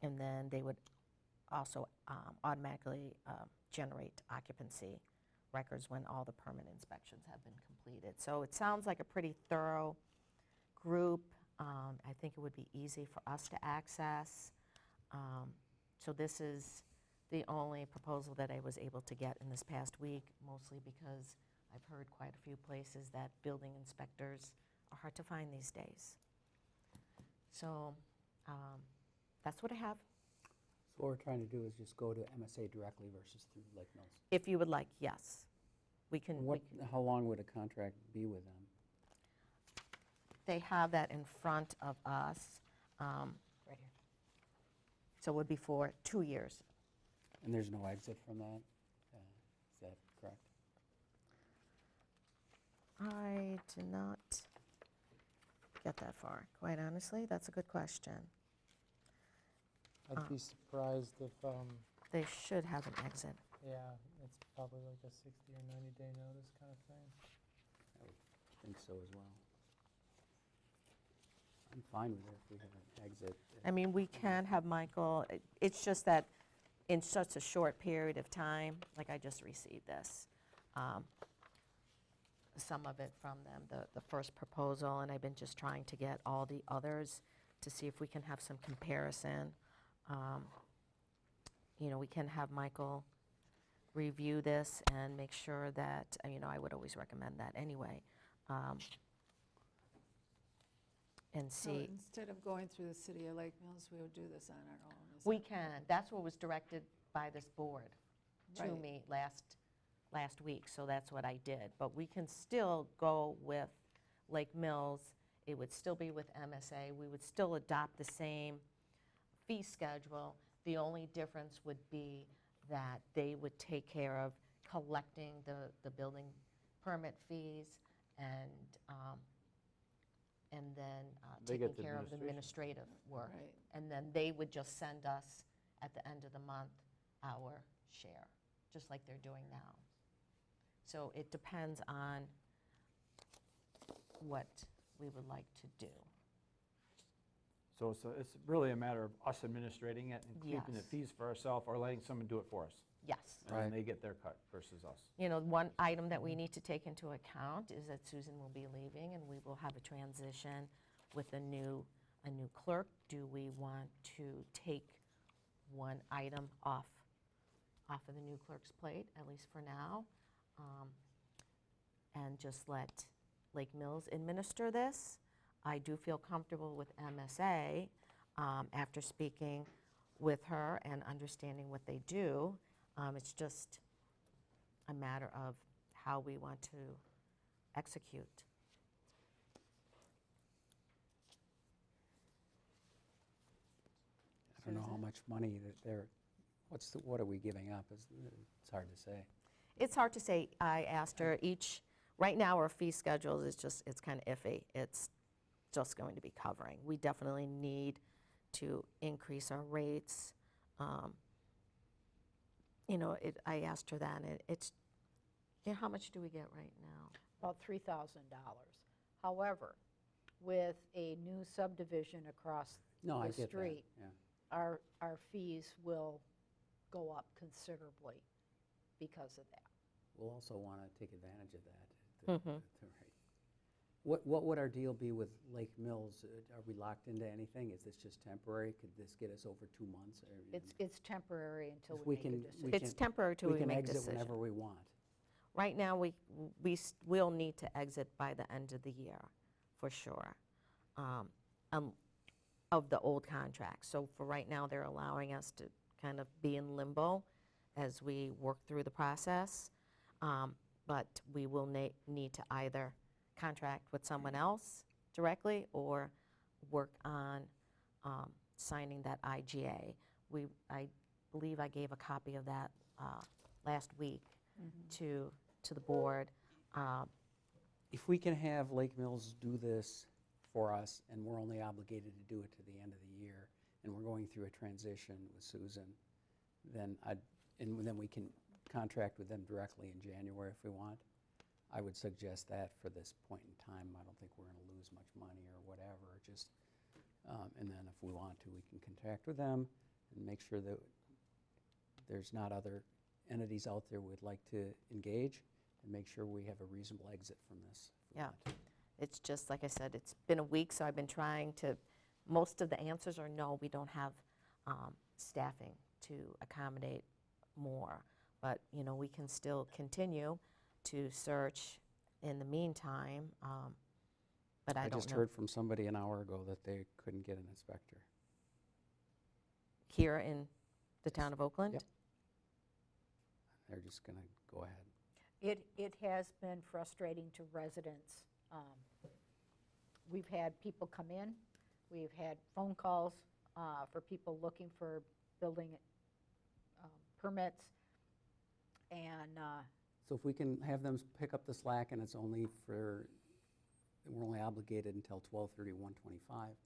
And then they would also automatically generate occupancy records when all the permit inspections have been completed. So it sounds like a pretty thorough group. I think it would be easy for us to access. So this is the only proposal that I was able to get in this past week, mostly because I've heard quite a few places that building inspectors are hard to find these days. So that's what I have. So what we're trying to do is just go to MSA directly versus through Lake Mills. If you would like, yes. We can. How long would a contract be with them? They have that in front of us. Right here. So it would be for 2 years. And there's no exit from that? Is that correct? I did not get that far, quite honestly. That's a good question. I'd be surprised if, They should have an exit. yeah, it's probably like a 60 or 90-day notice kind of thing. I would think so as well. I'm fine with it if we have an exit. I mean, we can have Michael, it's just that in such a short period of time, like I just received this, some of it from them, the first proposal, and I've been just trying to get all the others to see if we can have some comparison. We can have Michael review this and make sure that, I would always recommend that anyway. And So see, instead of going through the city of Lake Mills, we would do this on our own. is we that can, correct? that's what was directed by this board to Right. me last week, so that's what I did. But we can still go with Lake Mills, it would still be with MSA, we would still adopt the same fee schedule. The only difference would be that they would take care of collecting the building permit fees and then They taking get the care of the administration. administrative work. Right. And then they would just send us, at the end of the month, our share, just like they're doing now. So it depends on what we would like to do. So it's really a matter of us administrating it and keeping the Yes. fees for ourselves or letting someone do it for us. Yes. And then Right. they get their cut versus us. One item that we need to take into account is that Susan will be leaving, and we will have a transition with a new clerk. Do we want to take one item off of the new clerk's plate, at least for now, and just let Lake Mills administer this? I do feel comfortable with MSA after speaking with her and understanding what they do. It's just a matter of how we want to execute. I don't know how much money that they're, what are we giving up? It's hard to say. It's hard to say. I asked her right now our fee schedule is it's kind of iffy. It's just going to be covering. We definitely need to increase our rates. I asked her that, and it's, how much do we get right now? About $3,000. However, with a new subdivision across No, I the get that, street, yeah. our fees will go up considerably because of that. We'll also want to take advantage of that. Right. What would our deal be with Lake Mills? Are we locked into anything? Is this just temporary? Could this get us over 2 months? It's temporary until 'Cause we we make a can- decision. It's temporary till we can make a exit decision. whenever we want. Right now, we will need to exit by the end of the year, for sure, of the old contract. So for right now, they're allowing us to kind of be in limbo as we work through the process. But we will need to either contract with someone else directly or work on signing that IGA. I believe I gave a copy of that last week to the board. If we can have Lake Mills do this for us, and we're only obligated to do it to the end of the year, and we're going through a transition with Susan, then then we can contract with them directly in January if we want. I would suggest that for this point in time. I don't think we're going to lose much money or whatever. And then if we want to, we can contract with them and make sure that there's not other entities out there we'd like to engage, and make sure we have a reasonable exit from this. if we Yeah. want to. It's just, like I said, it's been a week, so I've been trying to, most of the answers are no, we don't have staffing to accommodate more. But, we can still continue to search in the meantime, but I I don't just know. heard from somebody an hour ago that they couldn't get an inspector. Here in the town of Oakland? Yep. They're just going to go ahead. It has been frustrating to residents. We've had people come in, we've had phone calls for people looking for building permits, and So if we can have them pick up the slack, and it's only we're only obligated until 12/31/25,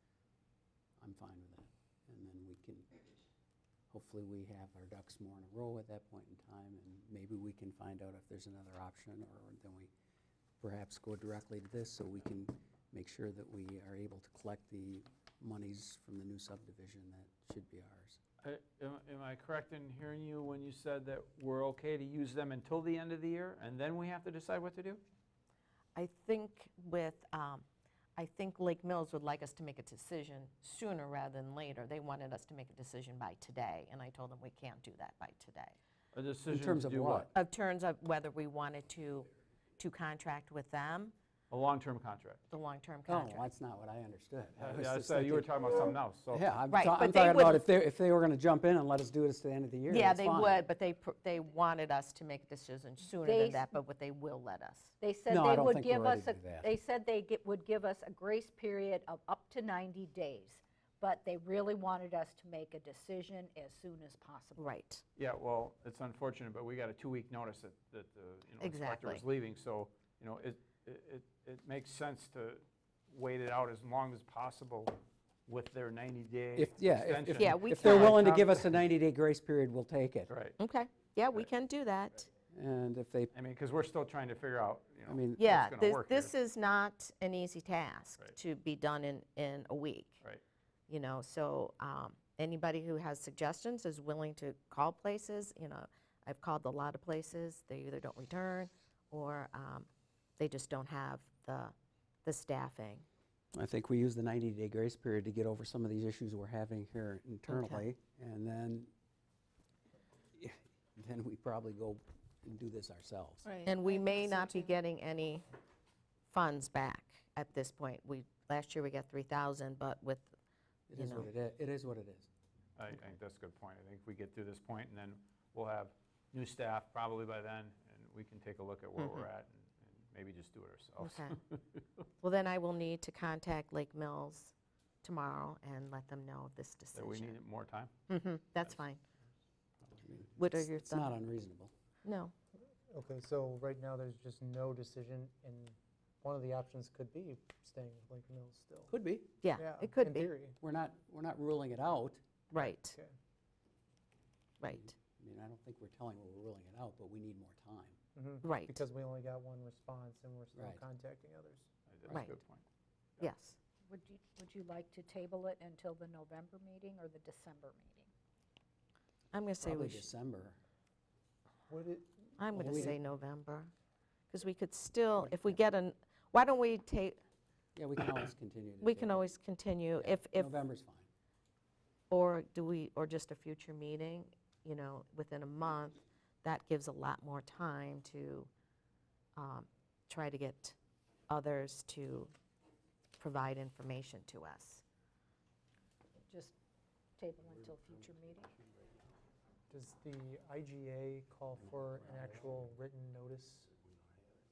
I'm fine with that. And then we can, hopefully we have our ducks more in a row at that point in time, and maybe we can find out if there's another option, or then we perhaps go directly to this so we can make sure that we are able to collect the monies from the new subdivision that should be ours. Am I correct in hearing you when you said that we're okay to use them until the end of the year, and then we have to decide what to do? I think I think Lake Mills would like us to make a decision sooner rather than later. They wanted us to make a decision by today, and I told them we can't do that by today. A decision terms to of do what? Of terms of whether we wanted to contract with them, A long-term contract. the long-term Oh, contract. that's not what I understood. I was Yeah, just so you were thinking- talking about something else, so. Yeah, I'm Right, I'm but they talking about would- if they were going to jump in and let us do this to the end of the year, Yeah, that's they fine. would, but they wanted us to make a decision sooner They than s- that, but what they will let us. They said No, I they don't would think we're give ready us to do that. they said they would give us a grace period of up to 90 days, but they really wanted us to make a decision as soon as possible. Right. Yeah, well, it's unfortunate, but we got a 2-week notice that the, inspector was Exactly. leaving, so, it makes sense to wait it out as long as possible with their 90-day extension. Yeah, we If they're can. willing to give us a 90-day grace period, we'll take it. Right, Okay, yeah, we can do that. And if they, I mean, because we're still trying to figure out, I mean, Yeah, what's gonna work here. this is not an easy task Right. to be done in a week. Right. So anybody who has suggestions is willing to call places. I've called a lot of places. They either don't return or they just don't have the staffing. I think we use the 90-day grace period to get over some of these issues we're having here internally, and then we probably go and do this ourselves. Right. And we I think may so not be too. getting any funds back at this point. Last year we got 3,000, but with, It is what it is. It is what it is. I think that's a good point. I think we get through this point, and then we'll have new staff probably by then, and we can take a look at where we're at and maybe just do it ourselves. Okay. Well, then I will need to contact Lake Mills tomorrow and let them know of this That we decision. need more time. That's fine. I mean, What are it's- your It's not thoughts? unreasonable. No. Okay, so right now, there's just no decision, and one of the options could be staying with Lake Mills still. Could be. Yeah, it could in be. theory. We're not ruling it out. Right, Okay. right, I mean, I don't think we're telling you we're ruling it out, but we need more time. right. Because we only got one response, and we're still Right. contacting others. That's a Right. good point. Yes. Would you like to table it until the November meeting or the December meeting? I'm going to say Probably we should. December. Would it, I'm going Well, to we- say November, because we could still, if we get why don't we take, Yeah, we can always continue. to we do can it. always continue, Yeah, if, November's fine. or just a future meeting, within a month, that gives a lot more time to try to get others to provide information to us. Just table until future meeting? does the IGA call for an actual written notice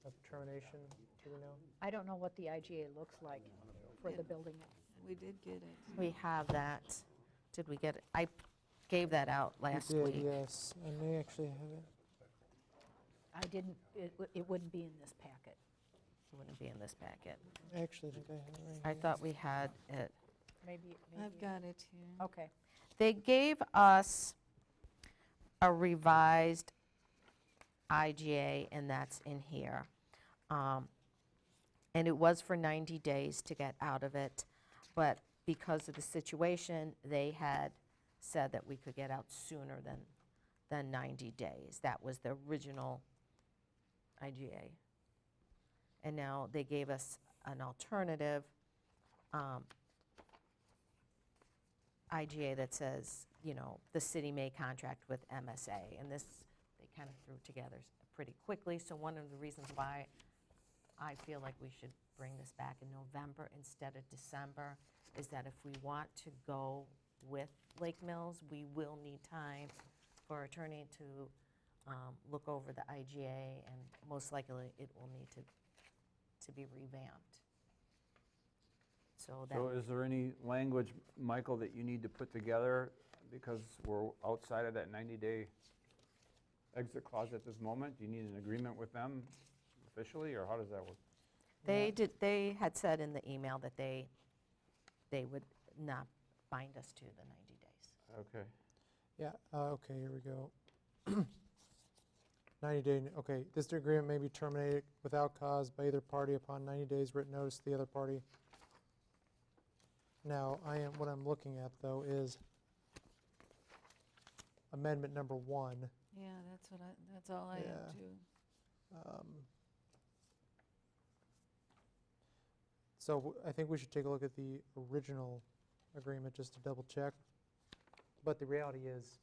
of termination? Do we know? I don't know what the IGA looks like for the building. We did get it. We have that. Did we get it? I gave that out last We did, week. yes. I may actually have it. I didn't, it wouldn't be in this packet. It wouldn't be in this packet. I actually think I have it right I here. thought we had it. Maybe. I've got it here. Okay. They gave us a revised IGA, and that's in here. And it was for 90 days to get out of it, but because of the situation, they had said that we could get out sooner than 90 days. That was the original IGA. And now they gave us an alternative IGA that says, the city may contract with MSA. And this, they kind of threw together pretty quickly. So one of the reasons why I feel like we should bring this back in November instead of December is that if we want to go with Lake Mills, we will need time for our attorney to look over the IGA, and most likely it will need to be revamped. So that. So is there any language, Michael, that you need to put together because we're outside of that 90-day exit clause at this moment? Do you need an agreement with them officially, or how does that work? They had said in the email that they would not bind us to the 90 days. Okay. Yeah, okay, here we go. 90-day, okay, this agreement may be terminated without cause by either party upon 90 days written notice to the other party. Now, what I'm looking at, though, is amendment number 1. Yeah, that's all I Yeah. have too. So I think we should take a look at the original agreement just to double check. But the reality is,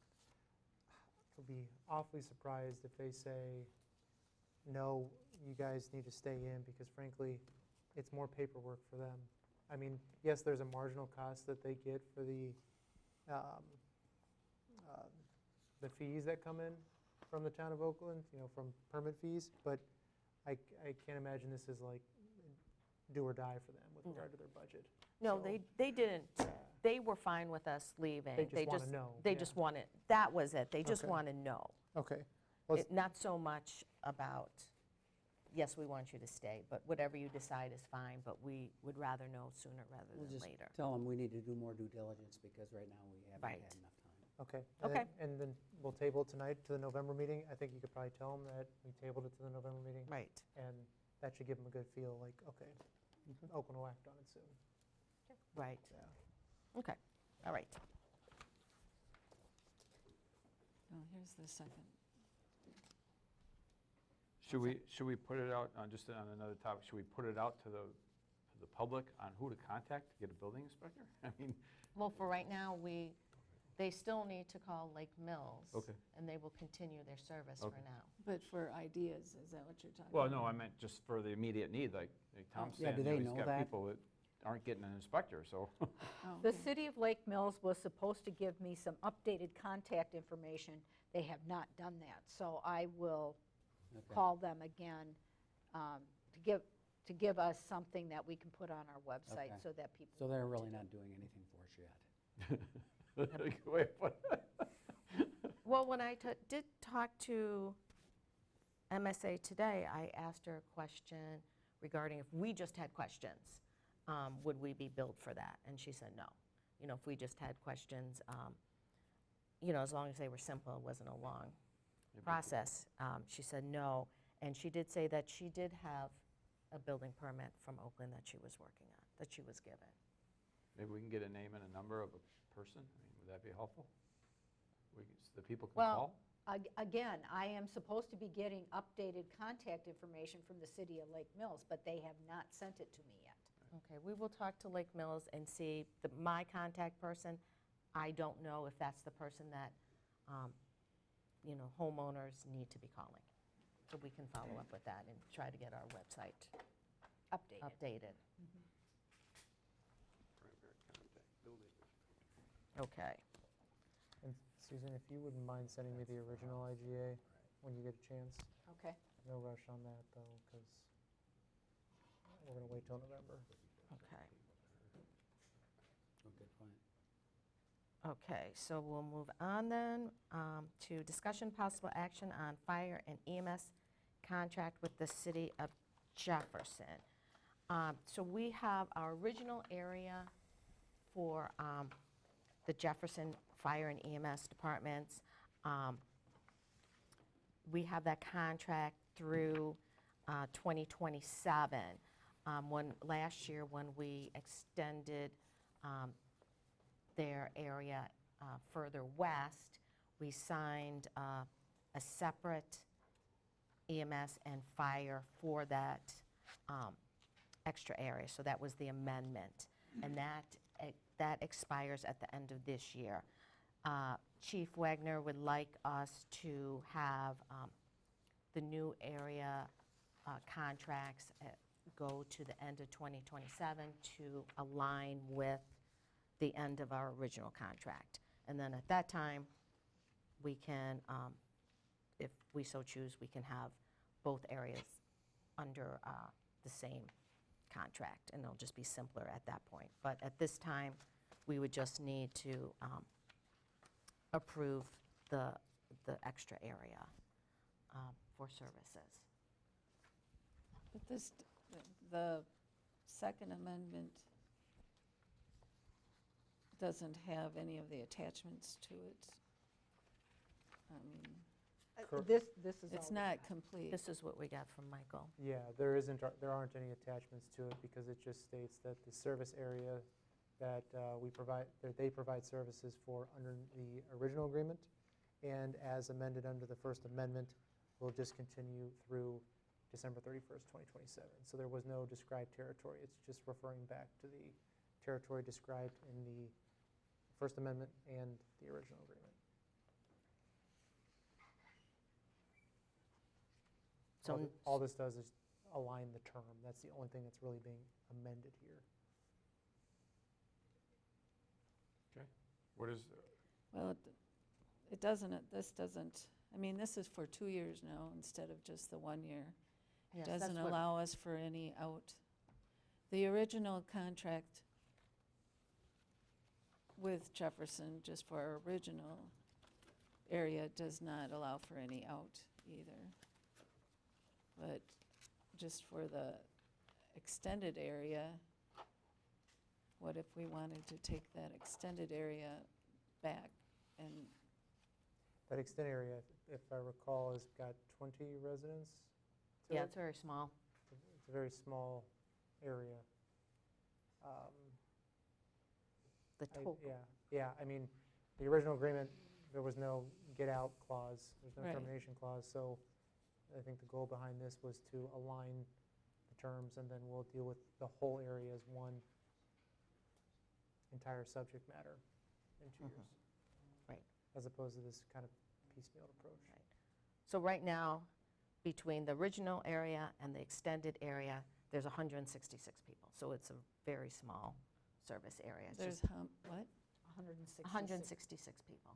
I'll be awfully surprised if they say, no, you guys need to stay in, because frankly, it's more paperwork for them. I mean, yes, there's a marginal cost that they get for the fees that come in from the town of Oakland, from permit fees, but I can't imagine this is like do or die for them with regard to their budget. No, So, they didn't. yeah. They were fine with us leaving. They just wanna know, They yeah. just wanted, that was it. They just Okay. want to know. Okay. Well, it's- Not so much about, yes, we want you to stay, but whatever you decide is fine, but we would rather know sooner rather We'll than just later. tell them we need to do more due diligence because right now we haven't Right. had enough time. Okay. Okay. And then we'll table it tonight to the November meeting. I think you could probably tell them that we tabled it to the November meeting. Right. And that should give them a good feel, like, okay, Oakland will act on it soon. Right. Yeah. Okay. All right. Oh, here's the second. Should we put it out, just on another topic, should we put it out to the public on who to contact to get a building inspector? I mean, Well, for right now, they still need to call Lake Mills. Okay. And they will continue their service for Okay. now. But for ideas, is that what you're talking well, about? no, I meant just for the immediate need, like Tom's Yeah, saying, do they he's know got that? people that aren't getting an inspector, so. Oh, The okay. city of Lake Mills was supposed to give me some updated contact information. They have not done that, so I will Okay. call them again to give us something that we can put on our website Okay. so that people. So they're really not doing anything for us yet. Good way of putting it. Well, when I did talk to MSA today, I asked her a question regarding if we just had questions, would we be billed for that? And she said no. If we just had questions, as long as they were simple, it wasn't a long process. She said no, and she did say that she did have a building permit from Oakland that she was working on, that she was given. Maybe we can get a name and a number of a person? I mean, would that be helpful? So the people can Well, call? Again, I am supposed to be getting updated contact information from the city of Lake Mills, but they have not sent it to me yet. Okay, we will talk to Lake Mills and see, my contact person, I don't know if that's the person that, homeowners need to be calling. So we can follow up with that and try to get our website Updated. updated. Primary contact, building inspector. Okay. And Susan, if you wouldn't mind sending me the original IGA when you get a chance. Okay. No rush on that, though, because we're going to wait till November. Okay. Oh, good point. Okay, so we'll move on then to discussion possible action on fire and EMS contract with the city of Jefferson. So we have our original area for the Jefferson Fire and EMS departments. We have that contract through 2027. Last year, when we extended their area further west, we signed a separate EMS and fire for that extra area. So that was the amendment. And that expires at the end of this year. Chief Wagner would like us to have the new area contracts go to the end of 2027 to align with the end of our original contract. And then at that time, we can, if we so choose, we can have both areas under the same contract, and it'll just be simpler at that point. But at this time, we would just need to approve the extra area for services. But the second amendment doesn't have any of the attachments to it. I mean, Correct. This is all. it's not complete. This is what we got from Michael. Yeah, there aren't any attachments to it because it just states that the service area that they provide services for under the original agreement, and as amended under the First Amendment, will just continue through December 31st, 2027. So there was no described territory. It's just referring back to the territory described in the First Amendment and the original agreement. So All this does is align the term. That's the only thing that's really being amended here. What is, Well, it doesn't, this doesn't, I mean, this is for 2 years now instead of just the 1 year. yes, It doesn't that's what- allow us for any out. The original contract with Jefferson, just for our original area, does not allow for any out either. But just for the extended area, what if we wanted to take that extended area back and, That extended area, if I recall, has got 20 residents to Yeah, it. it's very small. It's a very small area. The total. Yeah, I mean, the original agreement, there was no get-out clause, there's no Right. termination clause, so I think the goal behind this was to align the terms, and then we'll deal with the whole area as one entire subject matter in 2 years. Right. As opposed to this kind of piecemeal approach. Right. So right now, between the original area and the extended area, there's 166 people. So it's a very small service area. It's there's, just what? 166. 166 people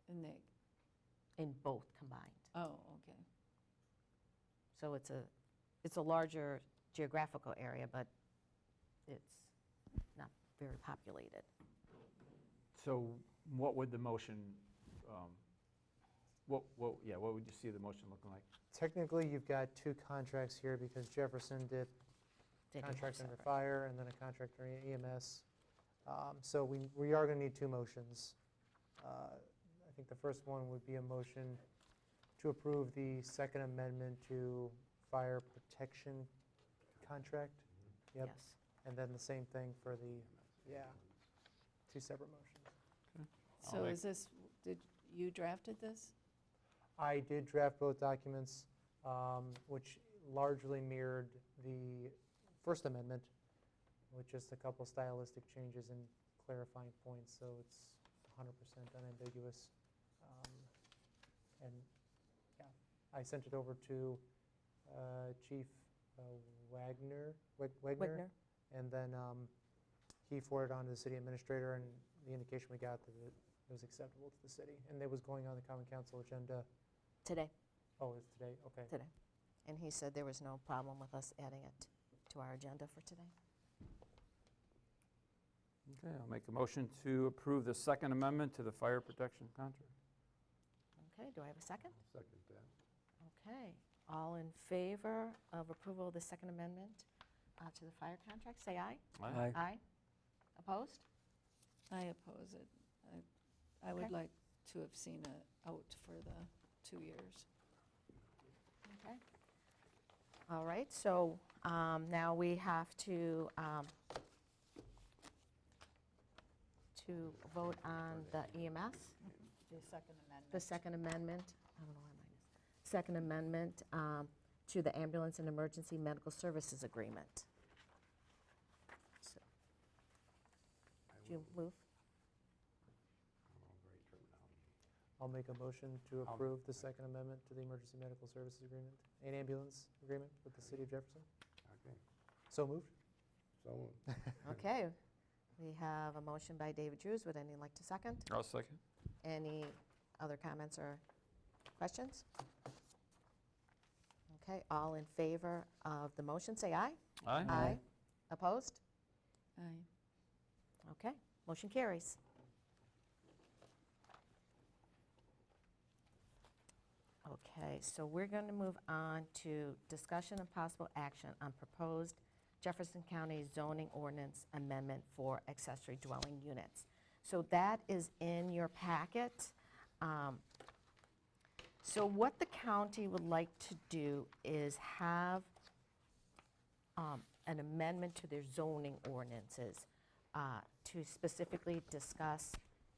In the, in both combined. oh, okay. So it's a larger geographical area, but it's not very populated. so what would the motion, what would you see the motion looking like? Technically, you've got 2 contracts here because Jefferson did They do have contract under separate. fire and then a contract under EMS. So we are going to need 2 motions. I think the first one would be a motion to approve the Second Amendment to fire protection contract. Yep. Yes. And then the same thing for the, 2 separate motions. I'll So make- is this, did, you drafted this? I did draft both documents, which largely mirrored the First Amendment, with just a couple stylistic changes and clarifying points, so it's 100% unambiguous. And, yeah, I sent it over to Chief Wagner, Wigner? and then he forwarded on to the city administrator, and the indication we got that it was acceptable to the city. And it was going on the common council agenda. Today, Oh, it's today, okay. today. And he said there was no problem with us adding it to our agenda for today. Okay, I'll make a motion to approve the Second Amendment to the fire protection contract. Okay, do I have a second? Second that. Okay, all in favor of approval of the Second Amendment to the fire contract, say aye. Aye. Aye. Opposed? I oppose it. I would Okay. like to have seen a out for the 2 years. Okay. All right, so now we have to vote on the EMS, The Second Amendment. the Second Amendment, I don't know where mine is, Second Amendment to the Ambulance and Emergency Medical Services Agreement. So, do you move? Great terminology. I'll make a motion to approve the Second Amendment to the Emergency Medical Services Agreement and Ambulance Agreement with the City of Jefferson. Okay, So moved. so moved. Okay, we have a motion by David Drews. Would anyone like to second? I'll second. Any other comments or questions? Okay, all in favor of the motion, say aye. Aye. Aye. Opposed? Aye. Okay, motion carries. Okay, so we're going to move on to discussion and possible action on proposed Jefferson County zoning ordinance amendment for accessory dwelling units. So that is in your packet. So what the county would like to do is have an amendment to their zoning ordinances to specifically discuss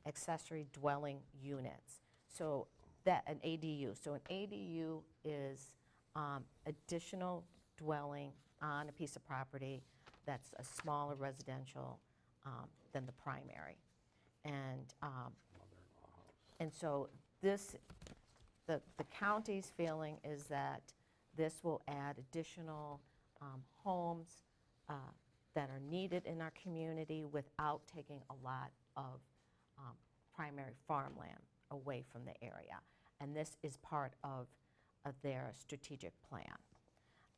accessory dwelling units. So that, an ADU. So an ADU is additional dwelling on a piece of property that's a smaller residential than the primary. And so this, the county's feeling is that this will add additional homes that are needed in our community without taking a lot of primary farmland away from the area. And this is part of their strategic plan.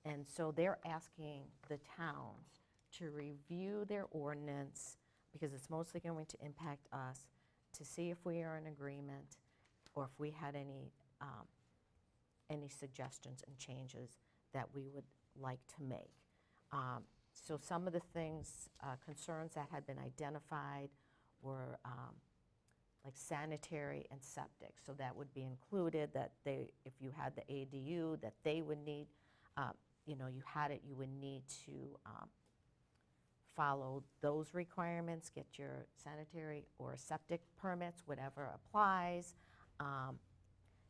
And so they're asking the towns to review their ordinance, because it's mostly going to impact us, to see if we are in agreement or if we had any suggestions and changes that we would like to make. So some of the things, concerns that had been identified were like sanitary and septic. So that would be included, that they, if you had the ADU, that they would need, you know, you had it, you would need to follow those requirements, get your sanitary or septic permits, whatever applies.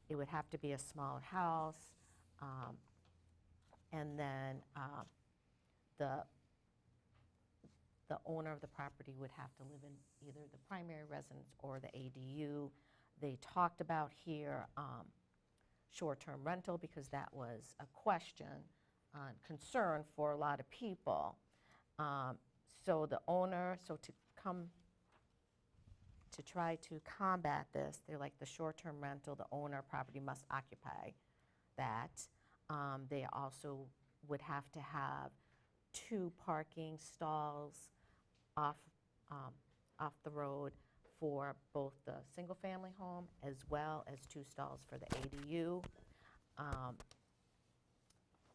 It would have to be a smaller house. And then the owner of the property would have to live in either the primary residence or the ADU. They talked about here short-term rental, because that was a question, concern for a lot of people. So the owner, so to try to combat this, they're like the short-term rental, the owner property must occupy that. They also would have to have 2 parking stalls off the road for both the single-family home as well as 2 stalls for the ADU.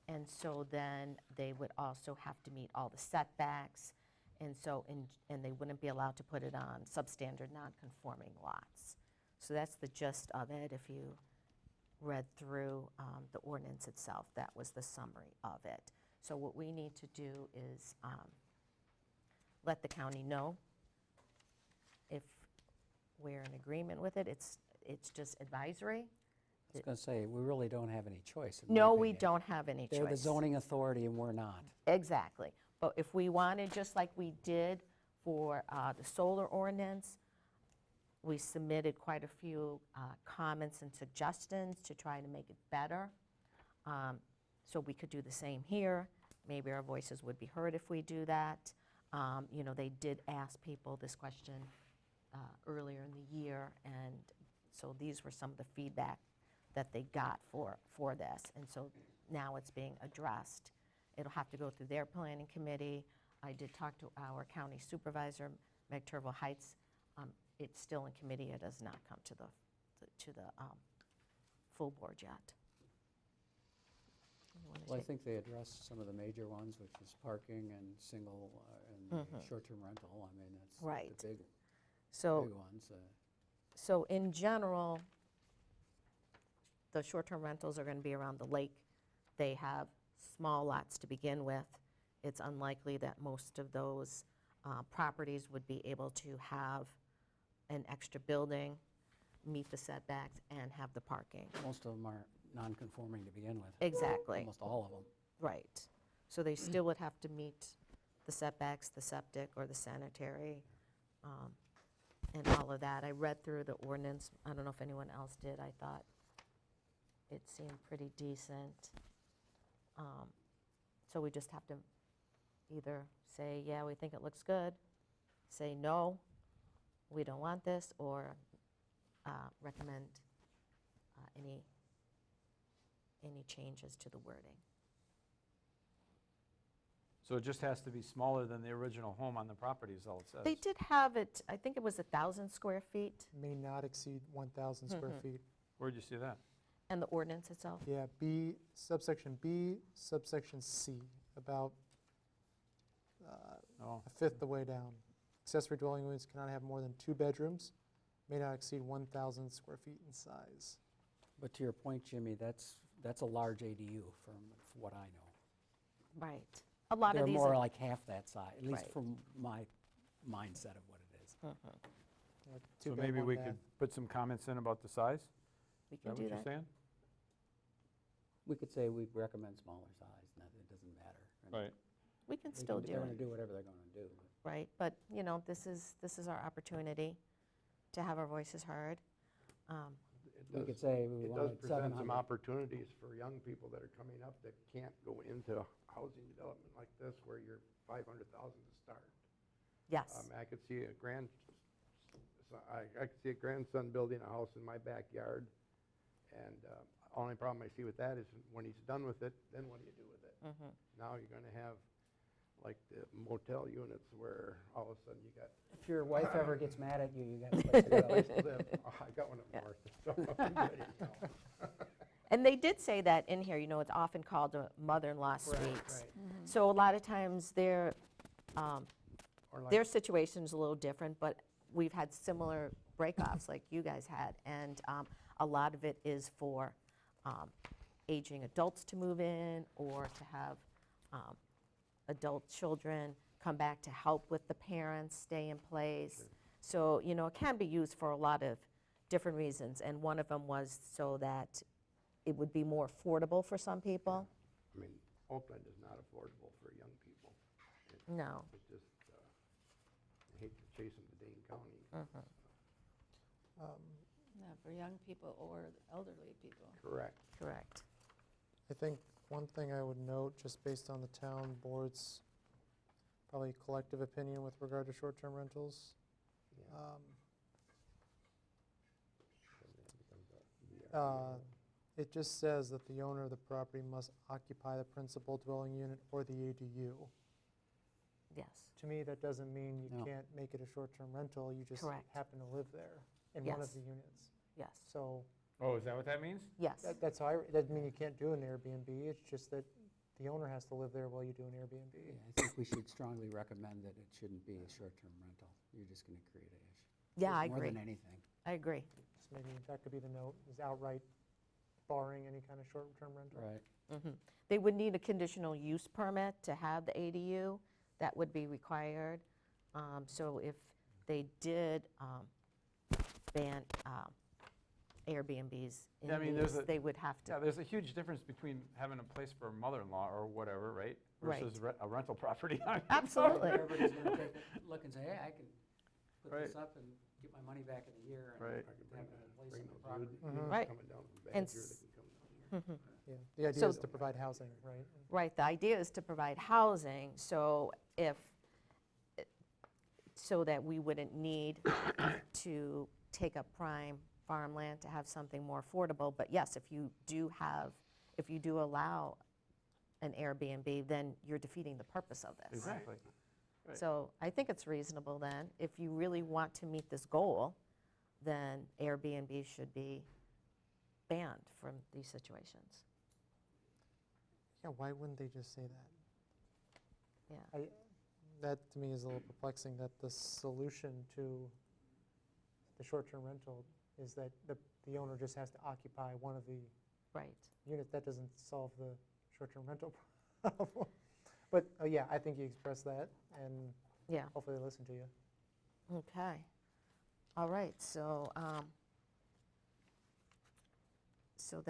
And so then they would also have to meet all the setbacks, and so and they wouldn't be allowed to put it on substandard non-conforming lots. So that's the gist of it. If you read through the ordinance itself, that was the summary of it. So what we need to do is let the county know if we're in agreement with it. It's just advisory. I was going to say, we really don't have any choice. in my No, we opinion. don't have any choice. They're the zoning authority and we're not. Exactly. But if we wanted, just like we did for the solar ordinance, we submitted quite a few comments and suggestions to try to make it better. So we could do the same here. Maybe our voices would be heard if we do that. You know, they did ask people this question earlier in the year, and so these were some of the feedback that they got for this. And so now it's being addressed. It'll have to go through their planning committee. I did talk to our county supervisor, Meg Turville Heights. It's still in committee. It has not come to the full board yet. Well, I think they addressed some of the major ones, which is parking and single and short-term rental. I mean, that's Right. the big So, ones. so in general, the short-term rentals are going to be around the lake. They have small lots to begin with. It's unlikely that most of those properties would be able to have an extra building, meet the setbacks, and have the parking. Most of them are non-conforming to begin with. Exactly. Almost all of them. Right. So they still would have to meet the setbacks, the septic, or the sanitary, and all of that. I read through the ordinance. I don't know if anyone else did. I thought it seemed pretty decent. So we just have to either say, yeah, we think it looks good, say no, we don't want this, or recommend any changes to the wording. So it just has to be smaller than the original home on the property is all it says. They did have it, I think it was 1,000 square feet, May not exceed 1,000 square feet. Where'd you see that? and the ordinance itself. Yeah, subsection B, subsection C, about Oh, a fifth the way down. Accessory dwelling units cannot have more than 2 bedrooms, may not exceed 1,000 square feet in size. But to your point, Jimmy, that's a large ADU from what I know. Right. A lot They're of these. more like half that size, at least Right. from my mindset of what it is. Yeah, so 2 bed, maybe 1 we bath. could put some comments in about the size? We Is can that do what you're that. saying? We could say we recommend smaller size, and it doesn't matter. And Right. We can they still can- do They're gonna it, do whatever they're gonna do. right? But, you know, this is our opportunity to have our voices heard. We could say we It does wanted present some 700. opportunities for young people that are coming up that can't go into housing development like this where you're 500,000 to start. Yes, I could see a I could see a grandson building a house in my backyard, and only problem I see with that is when he's done with it, then what do you do with it? mhm. Now you're gonna have like the motel units where all of a sudden you got, If your wife ever gets mad at you, you got a place to place go. to live. Oh, I got one up Yeah. north, so I'm ready to go. And they did say that in here, you know, it's often called a mother-in-law suites. So a lot of times their Or like- their situation's a little different, but we've had similar breakoffs like you guys had. And a lot of it is for aging adults to move in or to have adult children come back to help with the parents, stay in place. So, you know, it can be used for a lot of different reasons. And one of them was so that it would be more affordable for some people. I mean, Oakland is not affordable for young people. No. It's just, I hate to chase them to Dane County. Not for young people or elderly people. Correct. Correct. I think one thing I would note, just based on the town board's probably collective opinion with regard to short-term rentals, Yeah. it just says that the owner of the property must occupy the principal dwelling unit or the ADU. Yes. To me, that doesn't mean you No. can't make it a short-term rental, you just Correct. happen to live there in one of Yes. the units. Yes. So Oh, is that what that means? Yes. that's how that doesn't mean you can't do an Airbnb, it's just that the owner has to live there while you do an Airbnb. Yeah, I think we should strongly recommend that it shouldn't be a short-term rental. You're just gonna create an issue. Yeah, I More agree. than anything. I agree. Just maybe that could be the note, is outright barring any kind of short-term rental. Right. Mhm. They would need a conditional use permit to have the ADU. That would be required. So if they did ban Airbnbs Yeah, I in mean, there's these, a- they would have Yeah, to. there's a huge difference between having a place for a mother-in-law or whatever, right? Right. Versus a rental property. Absolutely. Everybody's gonna take a look and say, hey, I can put this Right. up and get my money back in a year and Right. I could have bring it in place bring on the those property. units Right. coming down from And Badger, they s- can come down here. Yeah, the idea So- is to provide housing, right? Right, the idea is to provide housing, so so that we wouldn't need to take up prime farmland to have something more affordable. But yes, if you do allow an Airbnb, then you're defeating the purpose of this. Exactly. Right. So I think it's reasonable then. If you really want to meet this goal, then Airbnb should be banned from these situations. Yeah, why wouldn't they just say that? Yeah. That to me is a little perplexing, that the solution to the short-term rental is that the owner just has to occupy one of the Right. units. That doesn't solve the short-term rental problem. But yeah, I think you expressed that, and Yeah. hopefully they listen to you. Okay. All right, so But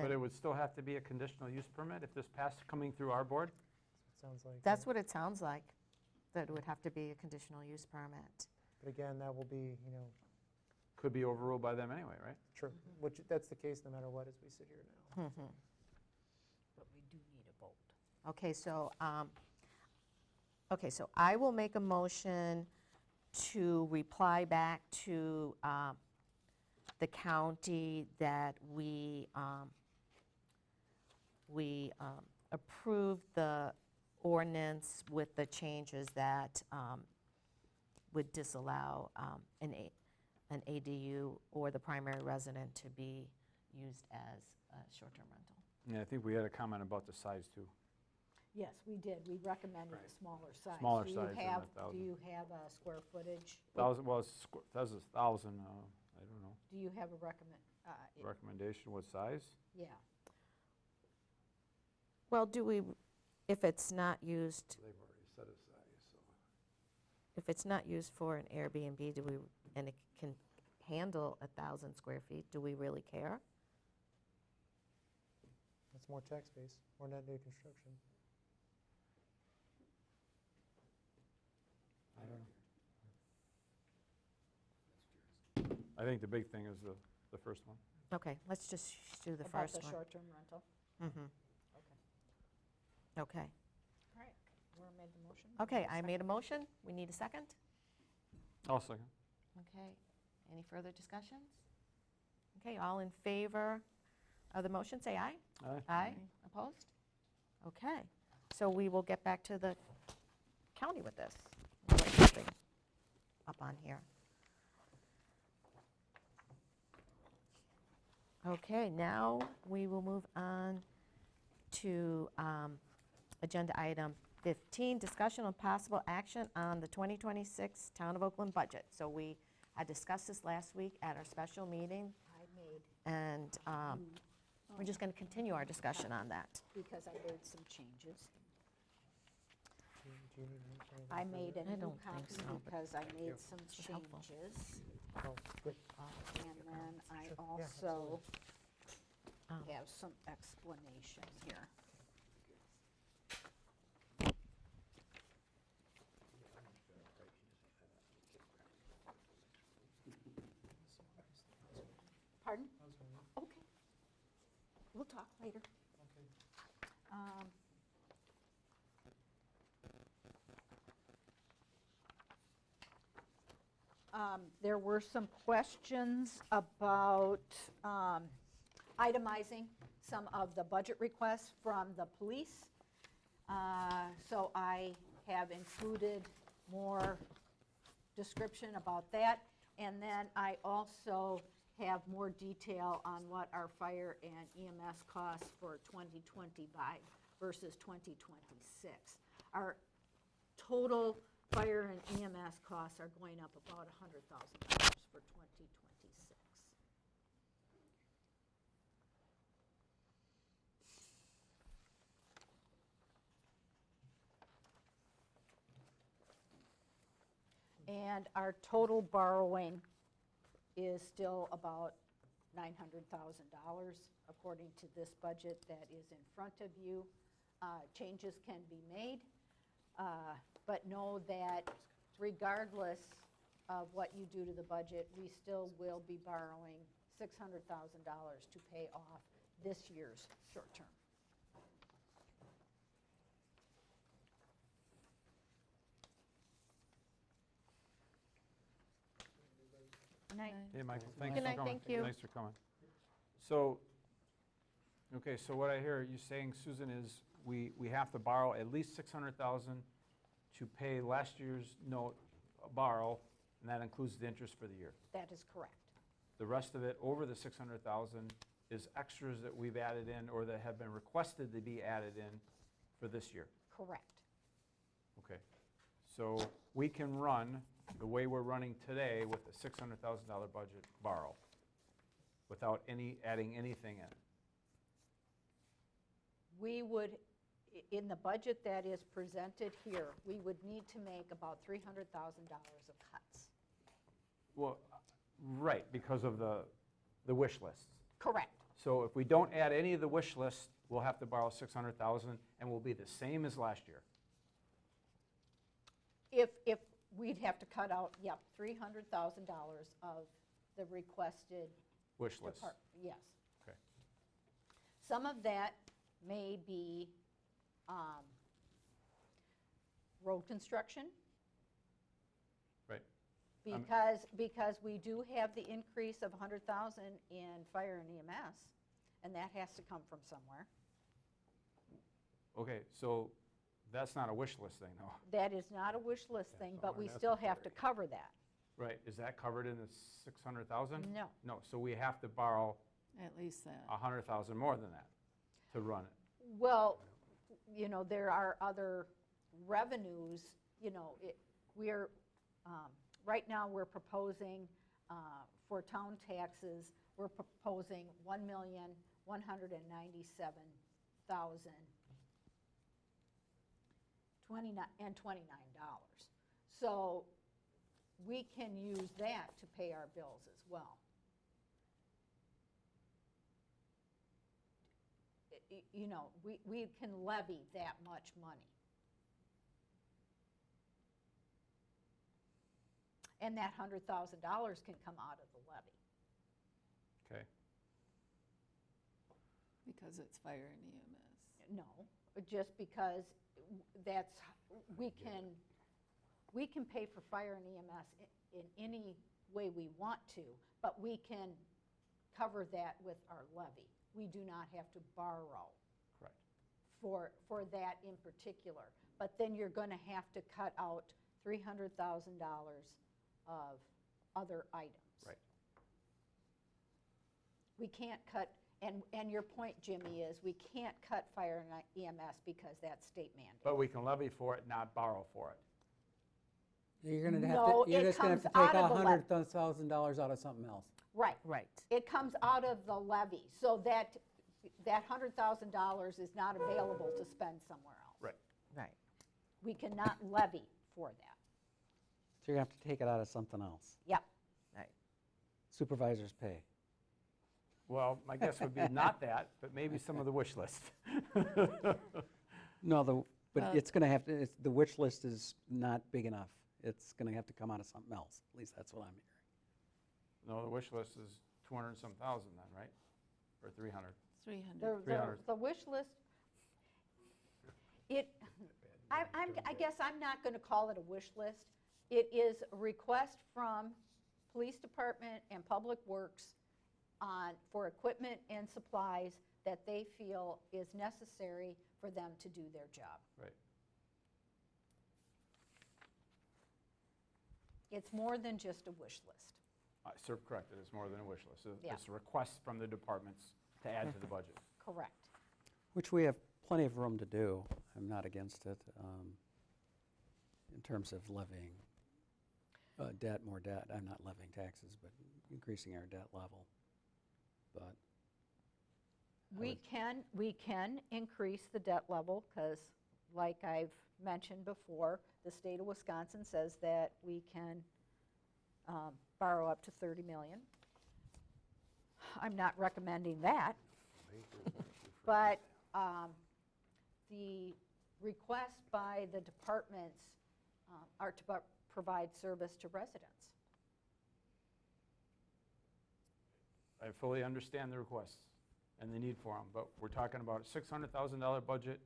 it then, would still have to be a conditional use permit if this passed coming through our board? It sounds like. that's what it sounds like, that it would have to be a conditional use permit. But again, that will be, Could be overruled by them anyway, right? true, which, that's the case no matter what as we sit here now. Mhm. But we do need a vote. Okay, so I will make a motion to reply back to the county that we approve the ordinance with the changes that would disallow an ADU or the primary resident to be used as a short-term rental. Yeah, I think we had a comment about the size too. Yes, we did. We recommended a smaller size. Smaller Do you size than have- 1,000. Do you have a square footage? 1,000, well, that's 1,000, I don't know, Do you have a recommendation, what size? yeah. Well, if it's not used, They've already set aside, so. if it's not used for an Airbnb, and it can handle 1,000 square feet, do we really care? It's more tax base, more net new construction. I don't know. I think the big thing is the first one. Okay, let's just do the About first the one. short-term rental? Mm-hmm. Okay. All right, Laura made the motion. Okay, I made a motion. We need a second? I'll second. Okay. Any further discussions? Okay, all in favor of the motion, say aye. Aye. Aye. Opposed? Okay. So we will get back to the county with this. We'll write something up on here. Okay, now we will move on to agenda item 15, discussion on possible action on the 2026 Town of Oakland budget. So we had discussed this last week at our special meeting, I made, and we're just going to continue our discussion on that. because I made some changes. Do you need me for anything I further? made a I new don't think copy so, but because I made some This is helpful. changes. Oh, good. And then I Sure, yeah, also Um, have some explanation here. Pardon? I was gonna- Okay. We'll talk later. Okay. There were some questions about itemizing some of the budget requests from the police. So I have included more description about that. And then I also have more detail on what our fire and EMS costs for 2025 versus 2026. Our total fire and EMS costs are going up about $100,000 for 2026. And our total borrowing is still about $900,000 according to this budget that is in front of you. Changes can be made, but know that regardless of what you do to the budget, we still will be borrowing $600,000 to pay off this year's short term. Night. Hey, Michael, thanks Good for night, coming. thank you. Thanks for coming. So, okay, so what I hear you saying, Susan, is we have to borrow at least 600,000 to pay last year's note, borrow, and that includes the interest for the year. That is correct. The rest of it, over the 600,000, is extras that we've added in or that have been requested to be added in for this year. Correct. Okay. So we can run the way we're running today with a $600,000 budget borrow without adding anything in. We would, in the budget that is presented here, we would need to make about $300,000 of cuts. Well, right, because of the wish lists. Correct. So if we don't add any of the wish lists, we'll have to borrow 600,000 and we'll be the same as last year. If we'd have to cut out, yep, $300,000 of the requested. Wish list. Yes. Okay. Some of that may be road construction. Right. Because we do have the increase of 100,000 in fire and EMS, and that has to come from somewhere. Okay, so that's not a wish list thing, though. That is not a wish list thing, but we still have to cover that. Right, is that covered in the 600,000? No. No, so we have to borrow At least that. 100,000 more than that to run it. Well, there are other revenues, we're, right now, we're proposing, for town taxes, we're proposing $1,197,029. So we can use that to pay our bills as well. you know, we can levy that much money. And that $100,000 can come out of the levy. Okay. Because it's fire and EMS. No, just because that's, we can pay for fire and EMS in any way we want to, but we can cover that with our levy. We do not have to borrow Correct. for that in particular. But then you're going to have to cut out $300,000 of other items. Right. We can't cut, and your point, Jimmy, is we can't cut fire and EMS because that's state mandated. But we can levy for it, not borrow for it. You're gonna have No, to, you're it just gonna have to comes take out of the levy. $100,000 out of something else. Right. Right. It comes out of the levy, so that $100,000 is not available to spend somewhere else. Right. Right. We cannot levy for that. So you're gonna have to take it out of something else. Yep. Right. Supervisor's pay. Well, my guess would be not that, but maybe some of the wish list. No, but Well- it's gonna have to, the wish list is not big enough. It's gonna have to come out of something else. At least that's what I'm hearing. No, the wish list is 200 and some thousand then, right? Or 300? 300. 300. The wish list, I guess I'm not going to call it a wish list. It is a request from Police Department and Public Works for equipment and supplies that they feel is necessary for them to do their job. Right. It's more than just a wish list. Serve corrected, it's more than a wish list. Yeah. It's a request from the departments to add to the budget. Correct. Which we have plenty of room to do. I'm not against it in terms of levying debt, more debt. I'm not levying taxes, but increasing our debt level. But We can increase the debt level because, like I've mentioned before, the state of Wisconsin says that we can borrow up to $30 million. I'm not recommending that, but the requests by the departments are to provide service to residents. I fully understand the requests and the need for them, but we're talking about a $600,000 budget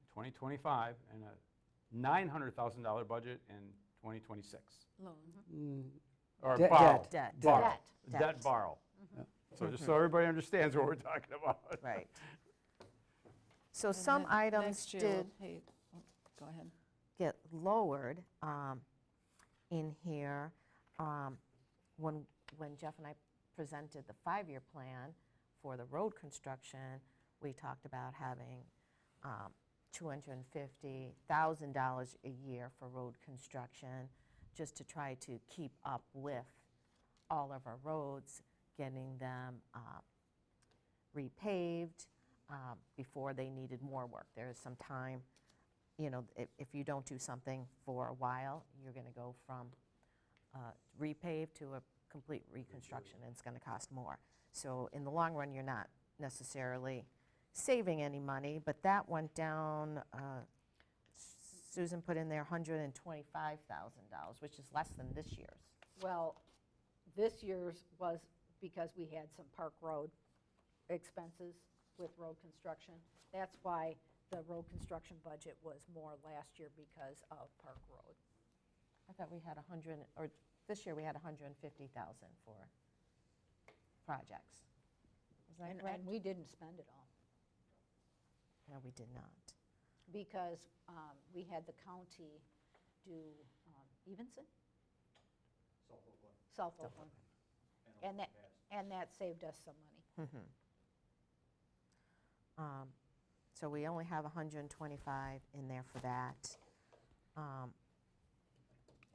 in 2025 and a $900,000 budget in 2026. Loan. Or Debt- borrow. debt. Debt. Borrow. Debt. Debt. Debt borrow. Yeah. So just so everybody understands what we're talking about. Right. So And some then items next year we'll did pay- oh, Go ahead. get lowered in here. When Jeff and I presented the 5-year plan for the road construction, we talked about having $250,000 a year for road construction, just to try to keep up with all of our roads, getting them repaved before they needed more work. There is some time, you know, if you don't do something for a while, you're going to go from repave to a complete reconstruction, and it's going to cost more. So in the long run, you're not necessarily saving any money, but that went down, Susan put in there $125,000, which is less than this year's. Well, this year's was because we had some Park Road expenses with road construction. That's why the road construction budget was more last year, because of Park Road. I thought we had this year we had $150,000 for projects. Is that And correct? we didn't spend it all, No, we did not. because we had the county do Evanston? South Oakland. And that saved us some money. So we only have 125 in there for that. I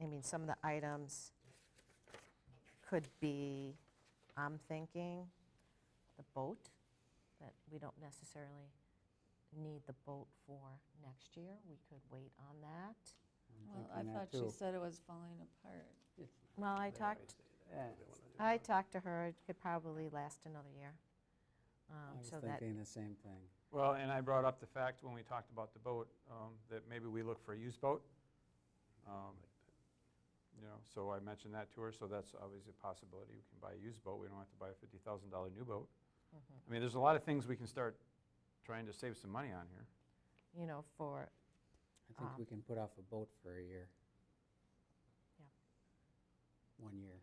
mean, some of the items could be, I'm thinking, the boat, that we don't necessarily need the boat for next year. We could wait on that. Well, I thought she said it was falling apart. Well, I talked to her, it could probably last another year. I was So that, thinking the same thing. Well, and I brought up the fact when we talked about the boat, that maybe we look for a used boat. You know, so I mentioned that to her, so that's obviously a possibility. We can buy a used boat, we don't have to buy a $50,000 new boat. I mean, there's a lot of things we can start trying to save some money on here. you know, for, I think we can put off a boat for a year. Yeah. 1 year.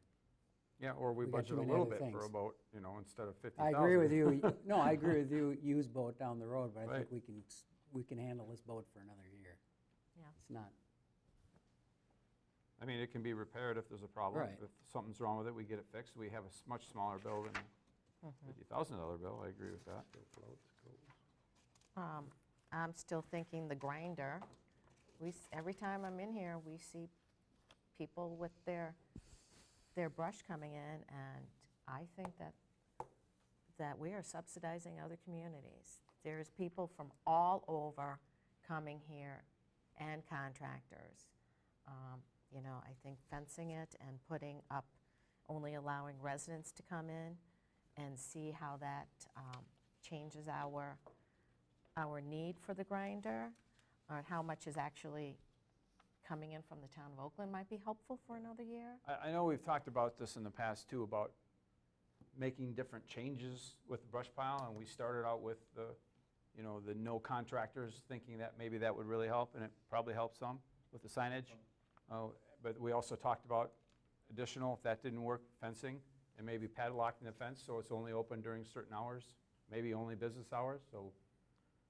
Yeah, or we We got budget too a many little other bit for a things. boat, you know, instead of 50,000. I agree with you. No, I agree with you, used boat down the road, but I think Right. we can handle this boat for another year. Yeah. It's not, I mean, it can be repaired if there's a problem. Right. If something's wrong with it, we get it fixed. We have a much smaller bill than a $50,000 bill, I agree with that. I'm still thinking the grinder. Every time I'm in here, we see people with their brush coming in, and I think that we are subsidizing other communities. There's people from all over coming here and contractors. You know, I think fencing it and putting up, only allowing residents to come in and see how that changes our need for the grinder, or how much is actually coming in from the town of Oakland might be helpful for another year. I know we've talked about this in the past too, about making different changes with the brush pile, and we started out with the, you know, the no contractors, thinking that maybe that would really help, and it probably helped some with the signage. But we also talked about additional, if that didn't work, fencing, and maybe padlocking the fence so it's only open during certain hours, maybe only business hours, so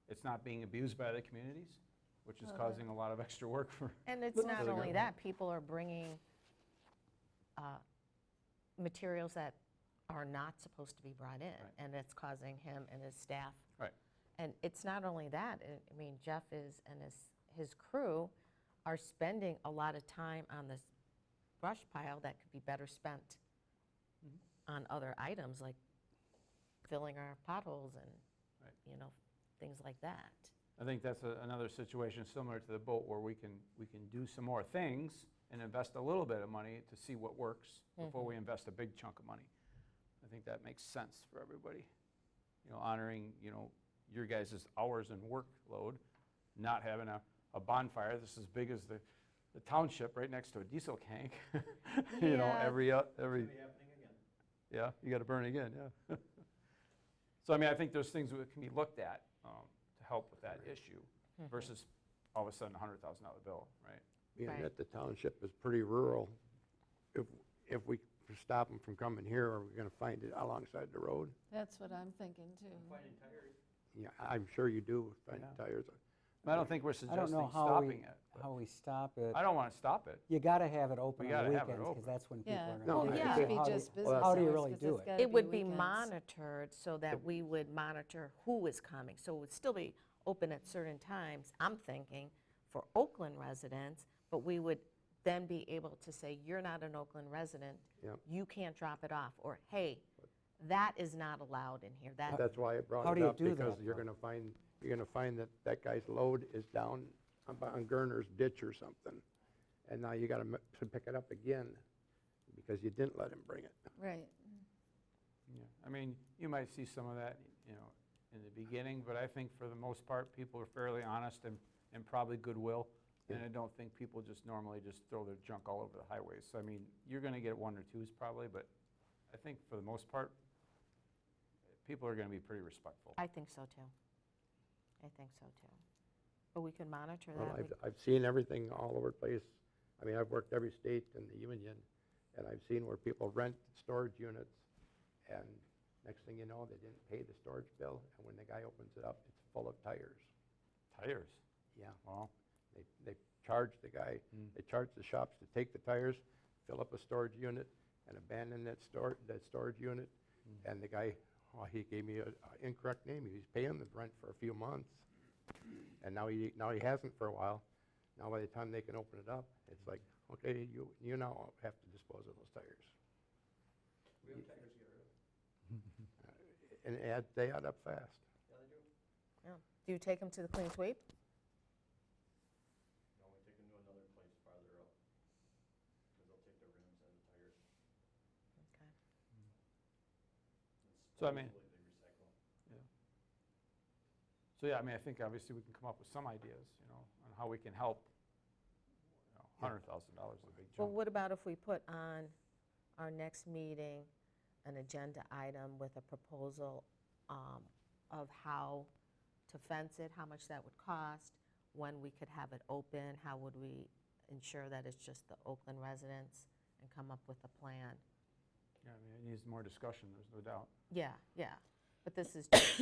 it's not being abused by other communities, which is causing a lot of extra work for. And it's not only that, people are bringing materials that are not supposed to be brought in, and it's causing him and his staff. Right. And it's not only that, I mean, Jeff and his crew are spending a lot of time on this brush pile that could be better spent on other items, like filling our potholes and, you know, things like that. I think that's another situation similar to the boat, where we can do some more things and invest a little bit of money to see what works before we invest a big chunk of money. I think that makes sense for everybody. You know, honoring, you know, your guys' hours and workload, not having a bonfire that's as big as the township right next to a diesel tank. You know, Yeah. every Happening again. yeah, you got to burn again, yeah. So I mean, I think there's things that can be looked at to help with that issue versus all of a sudden a $100,000 bill, right? Being Right. that the township is pretty rural, if we stop them from coming here, are we going to find it alongside the road? That's what I'm thinking too. Finding tires. Yeah, I'm sure you do find Yeah. tires. I don't think we're I don't suggesting know stopping it. but how we stop it. I don't want to stop it. You gotta have it open We on the gotta have it weekends, open. because that's when people Yeah, are No, gonna. it I can't understand. be How do just you- business well, how do you hours, really 'cause do it's it? gotta It would be weekends. monitored so that we would monitor who is coming. So it would still be open at certain times, I'm thinking, for Oakland residents, but we would then be able to say, you're not an Oakland resident, Yep. you can't drop it off, or hey, that is not allowed in here. That, That's why I brought How it do you up, do because that, you're though? going to find that that guy's load is down on Gerner's ditch or something. And now you got to pick it up again because you didn't let him bring it. Right. Yeah, I mean, you might see some of that, you know, in the beginning, but I think for the most part, people are fairly honest and probably goodwill. And I don't think people just normally just throw their junk all over the highways. So I mean, you're going to get one or twos probably, but I think for the most part, people are going to be pretty respectful. I think so too. I think so too. But we can monitor Well, that. I've seen everything all over the place. I mean, I've worked every state in the union, and I've seen where people rent storage units, and next thing you know, they didn't pay the storage bill, and when the guy opens it up, it's full of tires. Tires. Yeah. Well, They charge the guy, they charge the shops to take the tires, fill up a storage unit, and abandon that storage unit. And the guy, oh, he gave me an incorrect name. He was paying the rent for a few months, and now he hasn't for a while. Now by the time they can open it up, it's like, okay, you now have to dispose of those tires. We have tires to get rid of. And they add up fast. Yeah, they do. Yeah. Do you take them to the clean sweep? No, we take them to another place farther up, because they'll take the rims and the tires. Okay. So, I mean- Supposedly they recycle. So, yeah, I mean, I think obviously we can come up with some ideas, you know, on how we can help. $100,000 is a big Well, jump. what about if we put on our next meeting an agenda item with a proposal of how to fence it, how much that would cost, when we could have it open, how would we ensure that it's just the Oakland residents, and come up with a plan? Yeah, I mean, it needs more discussion, there's no doubt. Yeah, yeah. But this is just,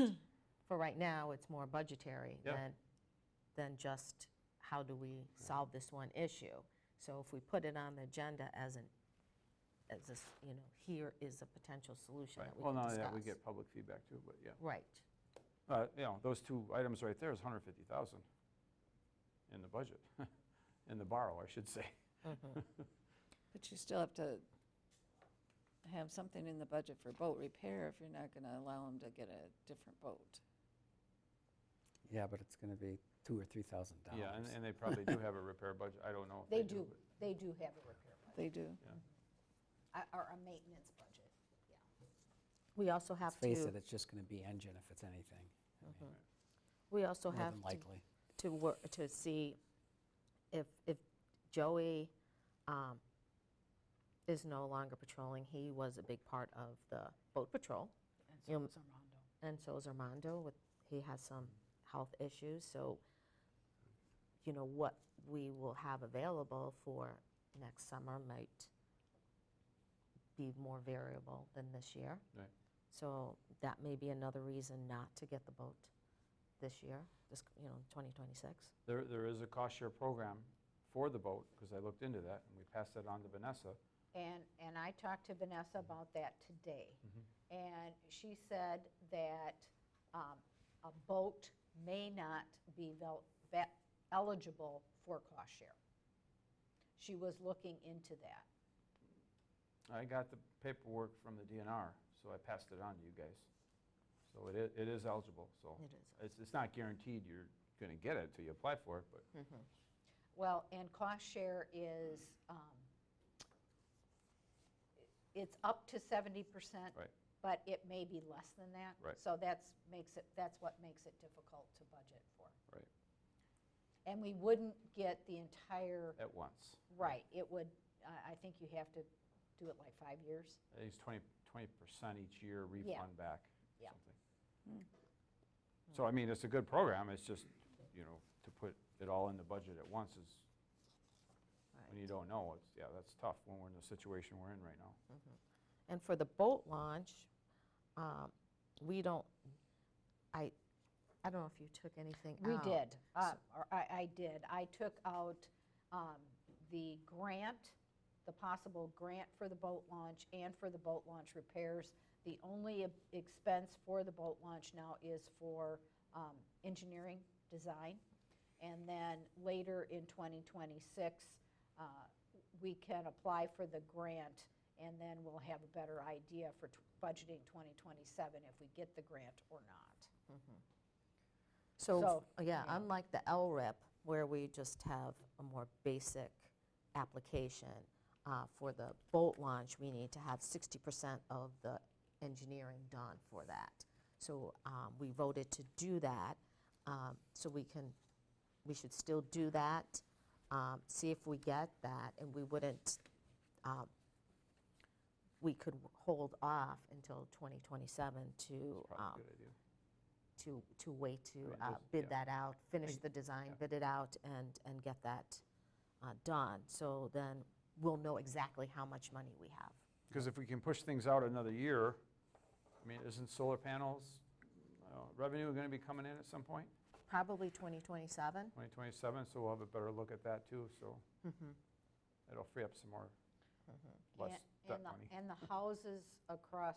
for right now, it's more budgetary Yeah. than just how do we solve this one issue. So if we put it on the agenda as this, you know, here is a potential solution that we Well, can not discuss. only that, we get public feedback too, but yeah. Right. You know, those two items right there is 150,000 in the budget, in the borrow, I should say. But you still have to have something in the budget for boat repair if you're not going to allow them to get a different boat. Yeah, but it's going to be $2,000 or $3,000. Yeah, and they probably do have a repair budget, I don't know if They they do, but- they do have a repair budget, They do. or a maintenance budget, yeah. We also Let's have face to, it, it's just going to be engine if it's anything. I mean, we also more have than to likely. to work, to see if Joey is no longer patrolling. He was a big part of the boat patrol, And so You- is Armando. and so is Armando. He has some health issues, so, you know, what we will have available for next summer might be more variable than this year. Right. So that may be another reason not to get the boat this year, this, you know, 2026. There is a cost share program for the boat, because I looked into that, and we passed that on to Vanessa. And I talked to Vanessa about that today. And she said that a boat may not be eligible for cost share. She was looking into that. I got the paperwork from the DNR, so I passed it on to you guys. So it is eligible, so. It is. It's not guaranteed you're going to get it until you apply for it, but Well, and cost share is, it's up to 70%. Right. But it may be less than that. Right. So that's what makes it difficult to budget for. Right. And we wouldn't get the entire, at once. right, it would, I think you have to do it like 5 years. I think it's 20% each year Yeah. refund back, Yeah. something. So, I mean, it's a good program, it's just, you know, to put it all in the budget at once is, when you don't know, that's tough when we're in the situation we're in right now. And for the boat launch, we don't, I don't know if you took anything out. We did, or I did. I took out the grant, the possible grant for the boat launch and for the boat launch repairs. The only expense for the boat launch now is for engineering design. And then later in 2026, we can apply for the grant, and then we'll have a better idea for budgeting 2027 if we get the grant or not. So, yeah, yeah. unlike the LRIP, where we just have a more basic application, for the boat launch, we need to have 60% of the engineering done for that. So we voted to do that, so we should still do that, see if we get that, and we wouldn't, we could hold off until 2027 to, Probably a good idea. to wait to I mean, bid yeah. that out, finish the design, yeah. bid it out, and get that done. So then we'll know exactly how much money we have. Because if we can push things out another year, I mean, isn't solar panels revenue going to be coming in at some point? Probably 2027. 2027, so we'll have a better look at that too, so it'll free up some more, less debt money. And the houses across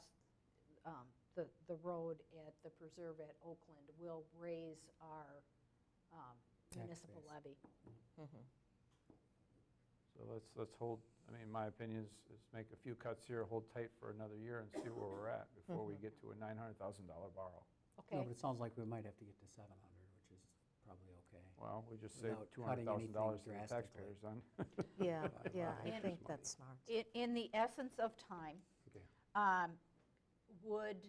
the road at the preserve at Oakland will raise our municipal base. levy. So let's hold, I mean, my opinion is make a few cuts here, hold tight for another year and see where we're at before we get to a $900,000 borrow. Okay. No, but it sounds like we might have to get to 700, which is probably okay. Well, we just saved Without cutting anything $200,000 to the drastically. taxpayers then. Yeah, yeah, I And- think that's smart. In the essence of time, Okay. would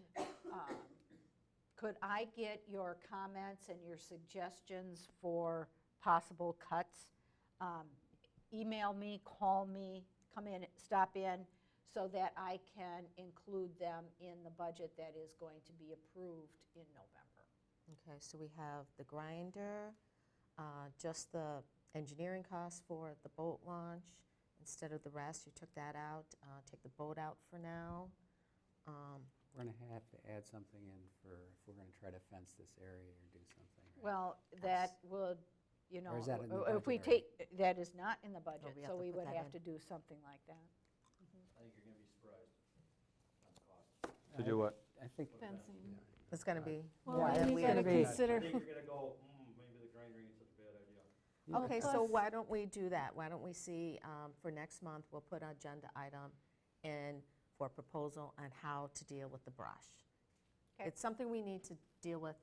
Could I get your comments and your suggestions for possible cuts? Email me, call me, come in, stop in, so that I can include them in the budget that is going to be approved in November. Okay, so we have the grinder, just the engineering costs for the boat launch. Instead of the rest, you took that out. Take the boat out for now. We're going to have to add something in for, if we're going to try to fence this area or do something, right? Well, that would, you know, Or is that in the if we budget take, that is not in the budget, we have so to we put would that have in. to do something like that. I think you're gonna be surprised on the cost. To do what? I think, Fencing. It's going to be Well, more then than you we gotta had. be- consider, I think you're gonna go, maybe the grinder ain't such a bad idea. Okay, so Plus- why don't we do that? Why don't we see, for next month, we'll put an agenda item in for proposal on how to deal with the brush. Okay. It's something we need to deal with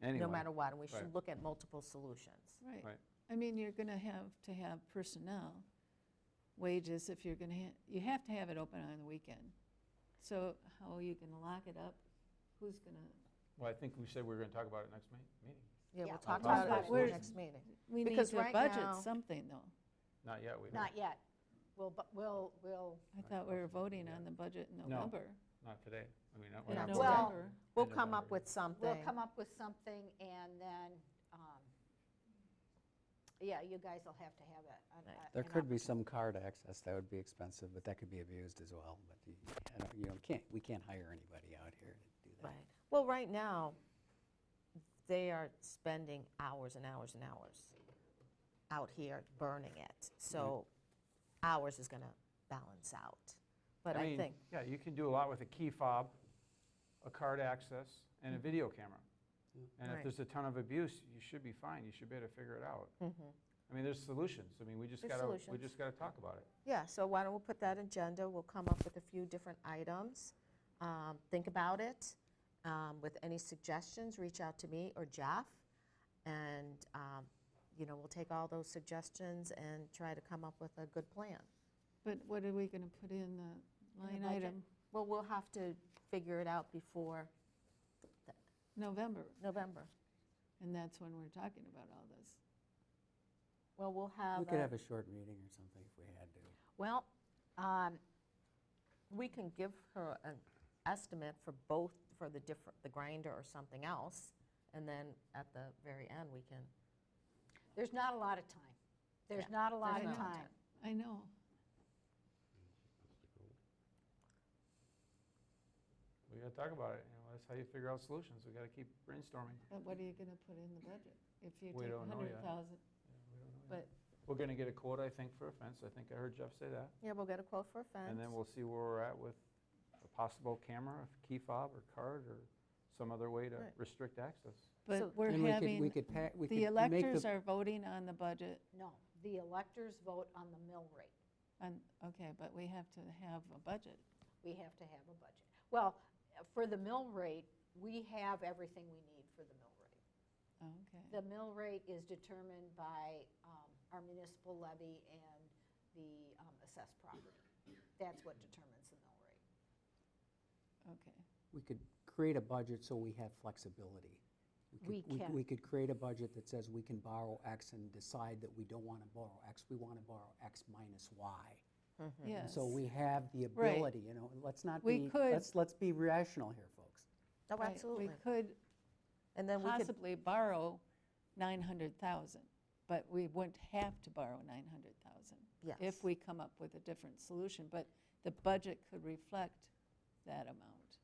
Anyway. no matter what, and we should Right. look at multiple solutions. right. Right. I mean, you're going to have personnel, wages, if you're going to, you have to have it open on the weekend. So how are you going to lock it up? Who's going to? Well, I think we said we were going to talk about it next meeting. Yeah, Yeah, we'll talk we'll about talk it at about the it. next meeting. We need Because to right budget now- something, though. Not yet, we don't. Not yet. We'll, I thought we were voting on the budget in No. November. Not today. I mean, In not today. today. Well- November. We'll In come up November. with something. we'll come up with something, and then, yeah, you guys will have to have it. there could be some card access, that would be expensive, but that could be abused as well. But we can't hire anybody out here to do that. Right. Well, right now, they are spending hours and hours and hours out here burning it. So hours is going to balance out. But I mean, think, yeah, you can do a lot with a key fob, a card access, and a video camera. And if Right. there's a ton of abuse, you should be fine. You should be able to figure it out. I mean, there's solutions. I mean, we just There's gotta, solutions. talk about it. yeah, so why don't we put that agenda? We'll come up with a few different items. Think about it. With any suggestions, reach out to me or Jeff. And, we'll take all those suggestions and try to come up with a good plan. But what are we going to put in the line budget? item? Well, we'll have to figure it out before November, November. and that's when we're talking about all this. Well, we'll have. We could have a short meeting or something if we had to. Well, We can give her an estimate for both, for the grinder or something else, and then at the very end, we can. there's not a lot of time. There's Yeah, not a lot there's of not. time. I know. We gotta talk about it. That's how you figure out solutions. We gotta keep brainstorming. But what are you going to put in the budget? If you We take don't know yet. 100,000, We don't know but yet. We're gonna get a quote, I think, for a fence. I think I heard Jeff say that. Yeah, we'll get a quote for a fence. And then we'll see where we're at with a possible camera, key fob or card, or some other way to Right. restrict access. So- but we're And we having, could make the electors are voting on the budget. No, the electors vote on the mill rate. Okay, but we have to have a budget. We have to have a budget. Well, for the mill rate, we have everything we need for the mill rate. Okay. The mill rate is determined by our municipal levy and the assessed property. That's what determines the mill rate. Okay. We could create a budget so we have flexibility. We can. We could create a budget that says we can borrow X and decide that we don't want to borrow X, we want to borrow X minus Y. And Yes. so we have the Right. ability, let's not We be, could- let's be rational here, folks. Oh, Right, absolutely. We could And then we could, possibly borrow 900,000, but we wouldn't have to borrow 900,000 yes. if we come up with a different solution. But the budget could reflect that amount.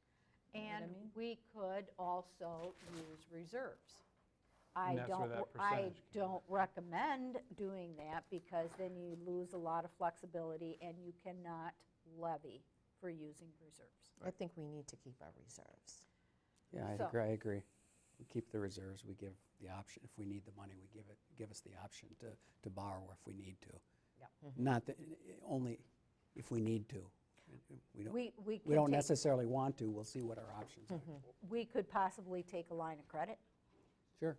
You know what I And mean? we could also use reserves. And that's where that I percentage came don't recommend doing that because then you lose a lot of flexibility and you cannot levy for using reserves. I think we need to keep our reserves. Yeah, So- I agree. We keep the reserves, we give the option, if we need the money, we give us the option to borrow if we need to. Yep. Not that, only if we need to. We don't, We we could don't take- necessarily want to, we'll see what our options are. We could possibly take a line of credit Sure.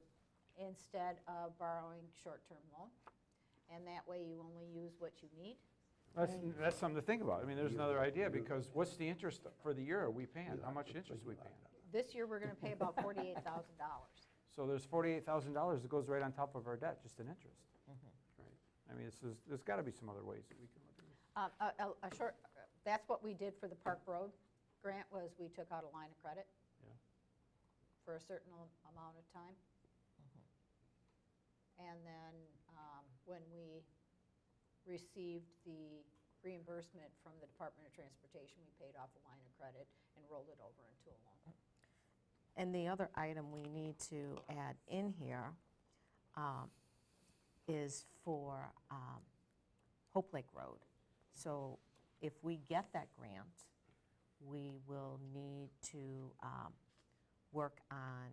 instead of borrowing short-term loan. And that way you only use what you need. That's something to think about. I mean, there's another idea, because what's the interest for the year are we paying? How much interest are we paying? this year, we're gonna pay about $48,000. So there's $48,000 that goes right on top of our debt, just in interest. Right. I mean, there's got to be some other ways that we can look at this. A short, that's what we did for the Park Road grant, was we took out a line of credit Yeah. for a certain amount of time. And then when we received the reimbursement from the Department of Transportation, we paid off a line of credit and rolled it over into a loan. And the other item we need to add in here is for Hope Lake Road. So if we get that grant, we will need to work on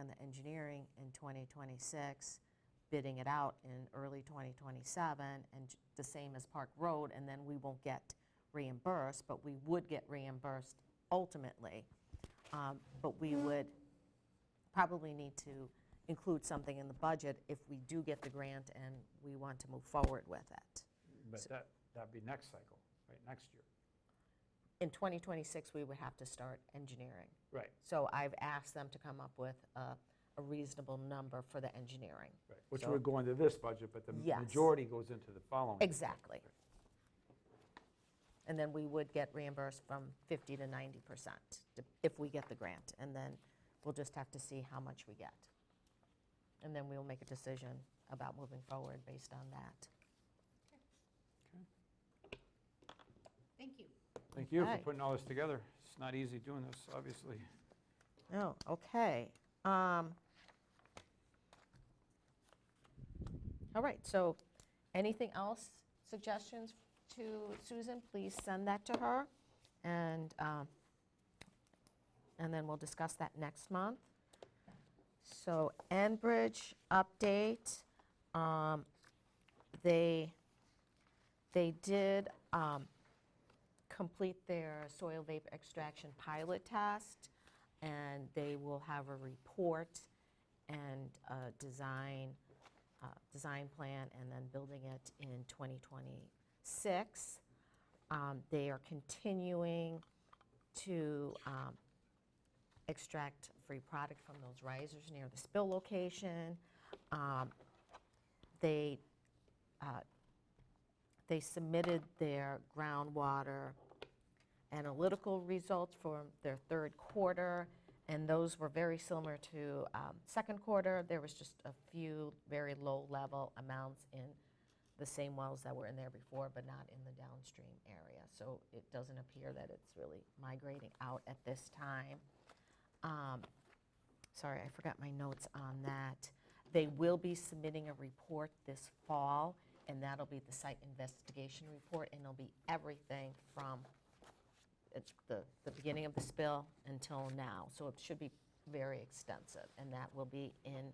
the engineering in 2026, bidding it out in early 2027, and the same as Park Road, and then we won't get reimbursed, but we would get reimbursed ultimately. But we would probably need to include something in the budget if we do get the grant and we want to move forward with it. But that'd be next cycle, right, next year. In 2026, we would have to start engineering. Right. So I've asked them to come up with a reasonable number for the engineering. Right, which So- would go into this budget, but the Yes. majority goes into the following. Exactly. And then we would get reimbursed from 50 to 90% if we get the grant. And then we'll just have to see how much we get. And then we'll make a decision about moving forward based on that. Thank you. Thank you for Okay. putting all this together. It's not easy doing this, obviously. Oh, okay. All right, so anything else, suggestions to Susan, please send that to her. And then we'll discuss that next month. So Enbridge update, they did complete their soil vapor extraction pilot test, and they will have a report and a design plan, and then building it in 2026. They are continuing to extract free product from those risers near the spill location. They submitted their groundwater analytical results for their third quarter, and those were very similar to second quarter. There was just a few very low-level amounts in the same wells that were in there before, but not in the downstream area. So it doesn't appear that it's really migrating out at this time. Sorry, I forgot my notes on that. They will be submitting a report this fall, and that'll be the site investigation report, and it'll be everything from the beginning of the spill until now. So it should be very extensive, and that will be in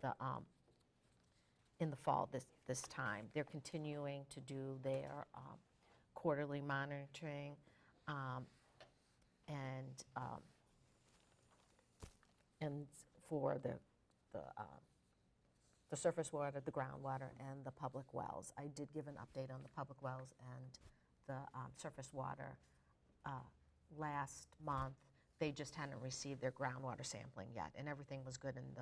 the fall this time. They're continuing to do their quarterly monitoring, and for the surface water, the groundwater, and the public wells. I did give an update on the public wells and the surface water last month. They just hadn't received their groundwater sampling yet, and everything was good in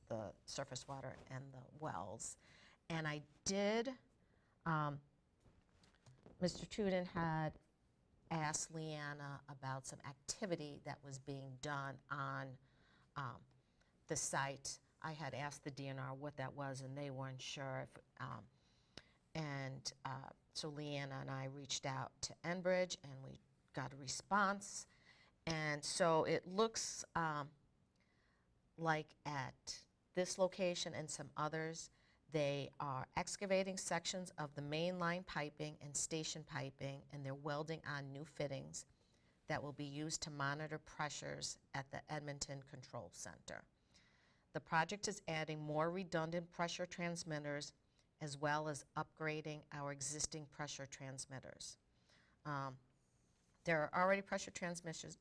the surface water and the wells. And I did, Mr. Truden had asked Leanna about some activity that was being done on the site. I had asked the DNR what that was, and they weren't sure. So Leanna and I reached out to Enbridge, and we got a response. And so it looks like at this location and some others, they are excavating sections of the main line piping and station piping, and they're welding on new fittings that will be used to monitor pressures at the Edmonton Control Center. The project is adding more redundant pressure transmitters as well as upgrading our existing pressure transmitters. There are already pressure transmitters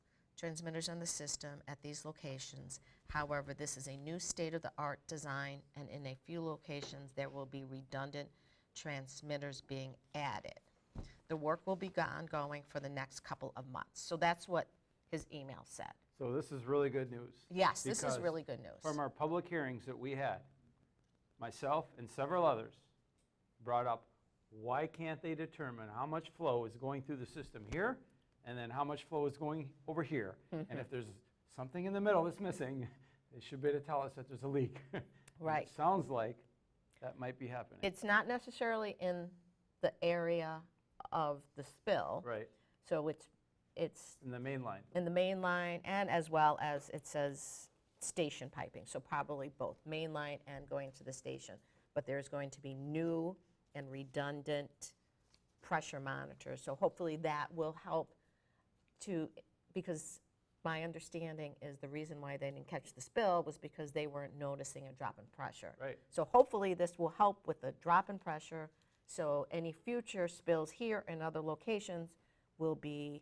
on the system at these locations. However, this is a new state-of-the-art design, and in a few locations there will be redundant transmitters being added. The work will be ongoing for the next couple of months. So that's what his email said. So this is really good news. Yes, this is because really good news. From our public hearings that we had, myself and several others brought up, why can't they determine how much flow is going through the system here, and then how much flow is going over here? And if there's something in the middle that's missing, they should be able to tell us that there's a leak. And Right. It sounds like that might be happening. It's not necessarily in the area of the spill. Right, So it's in the main line. in the main line, and as well as it says station piping, so probably both main line and going to the station. But there's going to be new and redundant pressure monitors, so hopefully that will help to, because my understanding is the reason why they didn't catch the spill was because they weren't noticing a drop in pressure. Right. So hopefully this will help with the drop in pressure, so any future spills here and other locations will be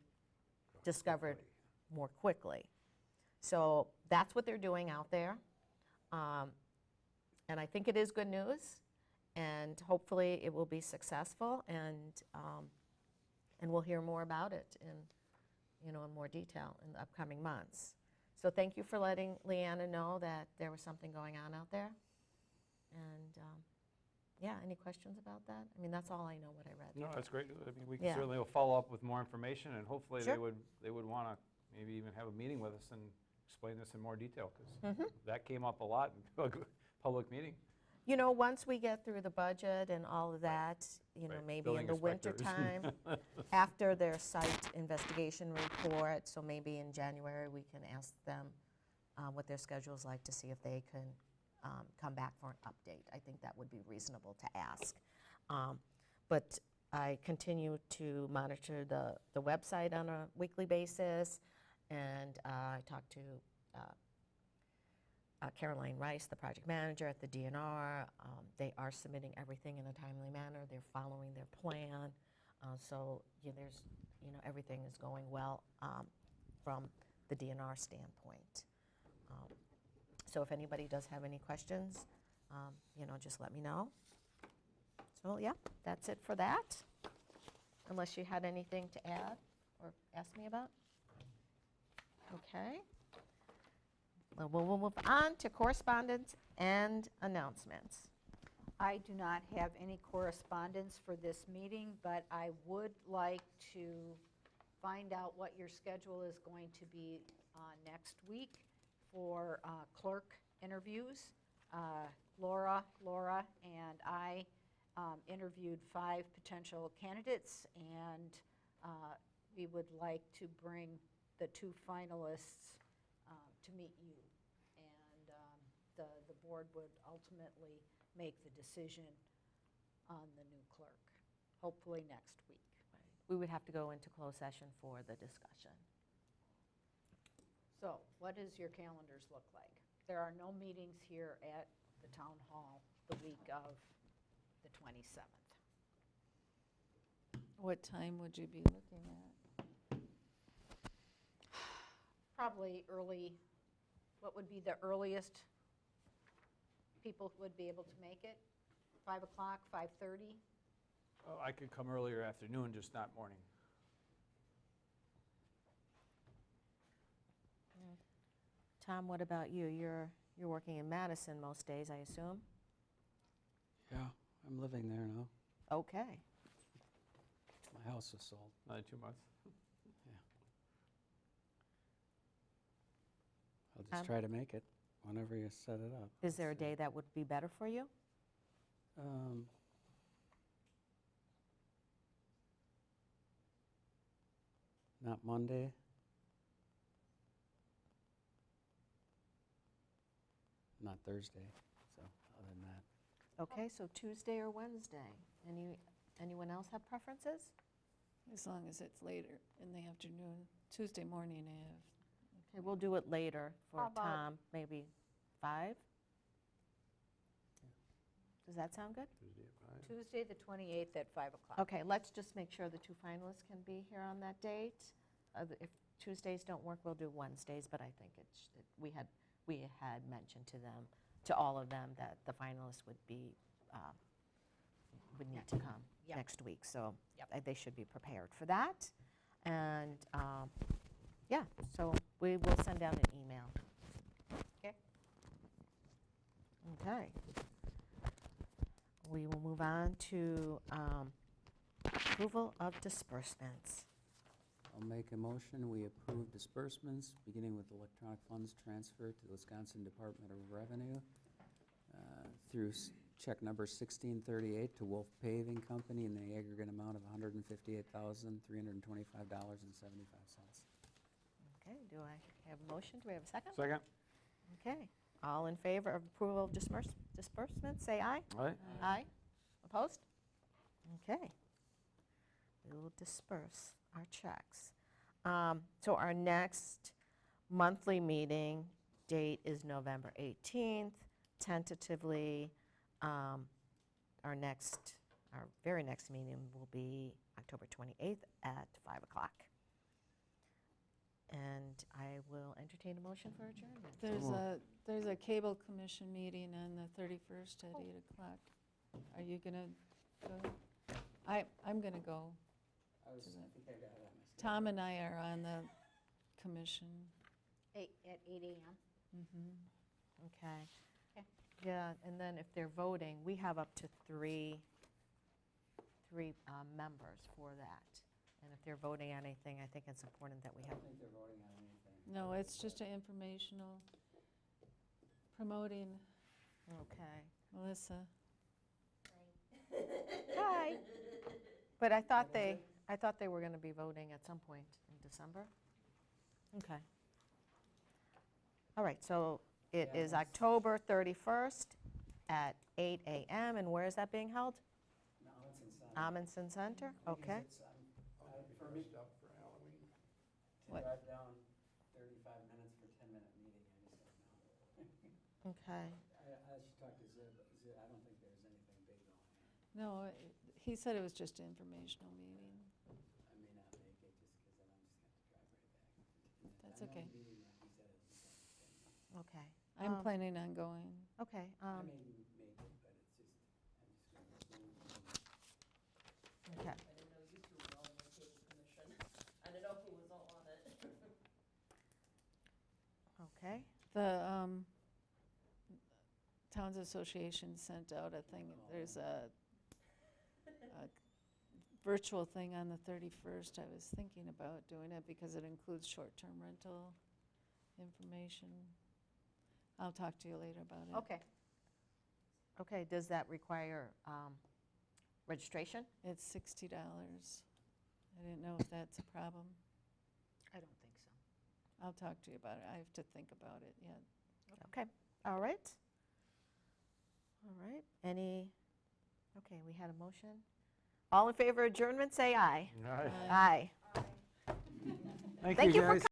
discovered more quickly. So that's what they're doing out there. And I think it is good news, and hopefully it will be successful, and we'll hear more about it in more detail in the upcoming months. So thank you for letting Leanna know that there was something going on out there. And yeah, any questions about that? I mean, that's all I know, what I read. No, that's great. I mean, we can Yeah. certainly will follow up with more information, and hopefully Sure. they would want to maybe even have a meeting with us and explain this in more detail, because Mm-hmm. that came up a lot in a public meeting. You know, once we get through the budget and all of that, Right. maybe Building in the winter inspectors. time, after their site investigation report, so maybe in January, we can ask them what their schedule's like to see if they can come back for an update. I think that would be reasonable to ask. But I continue to monitor the website on a weekly basis, and I talked to Caroline Rice, the project manager at the DNR. They are submitting everything in a timely manner. They're following their plan. So there's, everything is going well from the DNR standpoint. So if anybody does have any questions, just let me know. So yeah, that's it for that. Unless you had anything to add or ask me about. Okay. Well, we'll move on to correspondence and announcements. I do not have any correspondence for this meeting, but I would like to find out what your schedule is going to be next week for clerk interviews. Laura, and I interviewed 5 potential candidates, and we would like to bring the 2 finalists to meet you. And the board would ultimately make the decision on the new clerk, hopefully next week. We would have to go into closed session for the discussion. So what does your calendars look like? There are no meetings here at the town hall the week of the 27th. What time would you be looking at? Probably early. What would be the earliest people would be able to make it? 5 o'clock, 5:30? Oh, I could come earlier afternoon, just not morning. Tom, what about you? You're working in Madison most days, I assume? Yeah, I'm living there now. Okay. My house is sold. Another 2 months. I'll just try to make it whenever you set it up. Is there a day that would be better for you? Not Monday. Not Thursday, so other than that. Okay, so Tuesday or Wednesday. Anyone else have preferences? As long as it's later in the afternoon. Tuesday morning I have. Okay, we'll do it later for How about- Tom, maybe 5? Does that sound good? Tuesday at 5. Tuesday, the 28th at 5 o'clock. Okay, let's just make sure the 2 finalists can be here on that date. If Tuesdays don't work, we'll do Wednesdays, but I think we had mentioned to all of them that the finalists would need to come. Yep. next week, so Yep. they should be prepared for that. And, yeah, so we will send out an email. Okay. Okay. We will move on to approval of disbursements. I'll make a motion, we approve disbursements, beginning with electronic funds transfer to the Wisconsin Department of Revenue through check number 1638 to Wolf Paving Company in the aggregate amount of $158,325.75. Okay, do I have a motion? Do we have a second? Second? Okay, all in favor of approval of disbursements, say aye. Aye. Aye. Opposed? Okay. We will disperse our checks. So our next monthly meeting date is November 18th. Tentatively, our very next meeting will be October 28th at 5 o'clock. And I will entertain a motion for adjournment. There's a cable commission meeting on the 31st at 8 o'clock. Are you going to go? I'm going to go. I think I got it on my schedule. Tom and I are on the commission. At 8 a.m. Okay. Okay. Yeah, and then if they're voting, we have up to three members for that. And if they're voting on anything, I think it's important that we I have. don't think they're voting on anything. No, it's just an informational, promoting Okay. Melissa. Hi. But I thought they were going to be voting at some point in December. Okay. All right, so it Yeah, is that's- October 31st at 8 a.m. And where is that being held? No, it's inside. Amundsen Center? Okay. For me, Stuff for Halloween. to What? drive down 35 minutes for 10-minute meeting, I just said no. Okay. I should talk to Zib, but Zib, I don't think there's anything big going on. No, he said it was just an informational meeting. I may not make it just because then I'm just going to drive right back. That's I know okay. the meeting that he said is in 10 minutes. Okay. I'm planning on going. Okay. I may make it, but it's just, I'm just going to zoom. Okay. I didn't know you two were all on the cable commission. I didn't know who was all on it. Okay. The Towns Association sent out a thing, there's a virtual thing on the 31st. I was thinking about doing it because it includes short-term rental information. I'll talk to you later about it. Okay. Okay, does that require registration? It's $60. I didn't know if that's a problem. I don't think so. I'll talk to you about it. I have to think about it yet. Okay, all right. All right, okay, we had a motion. All in favor of adjournment, say aye. Aye. Aye. Thank Thank you, you for guys.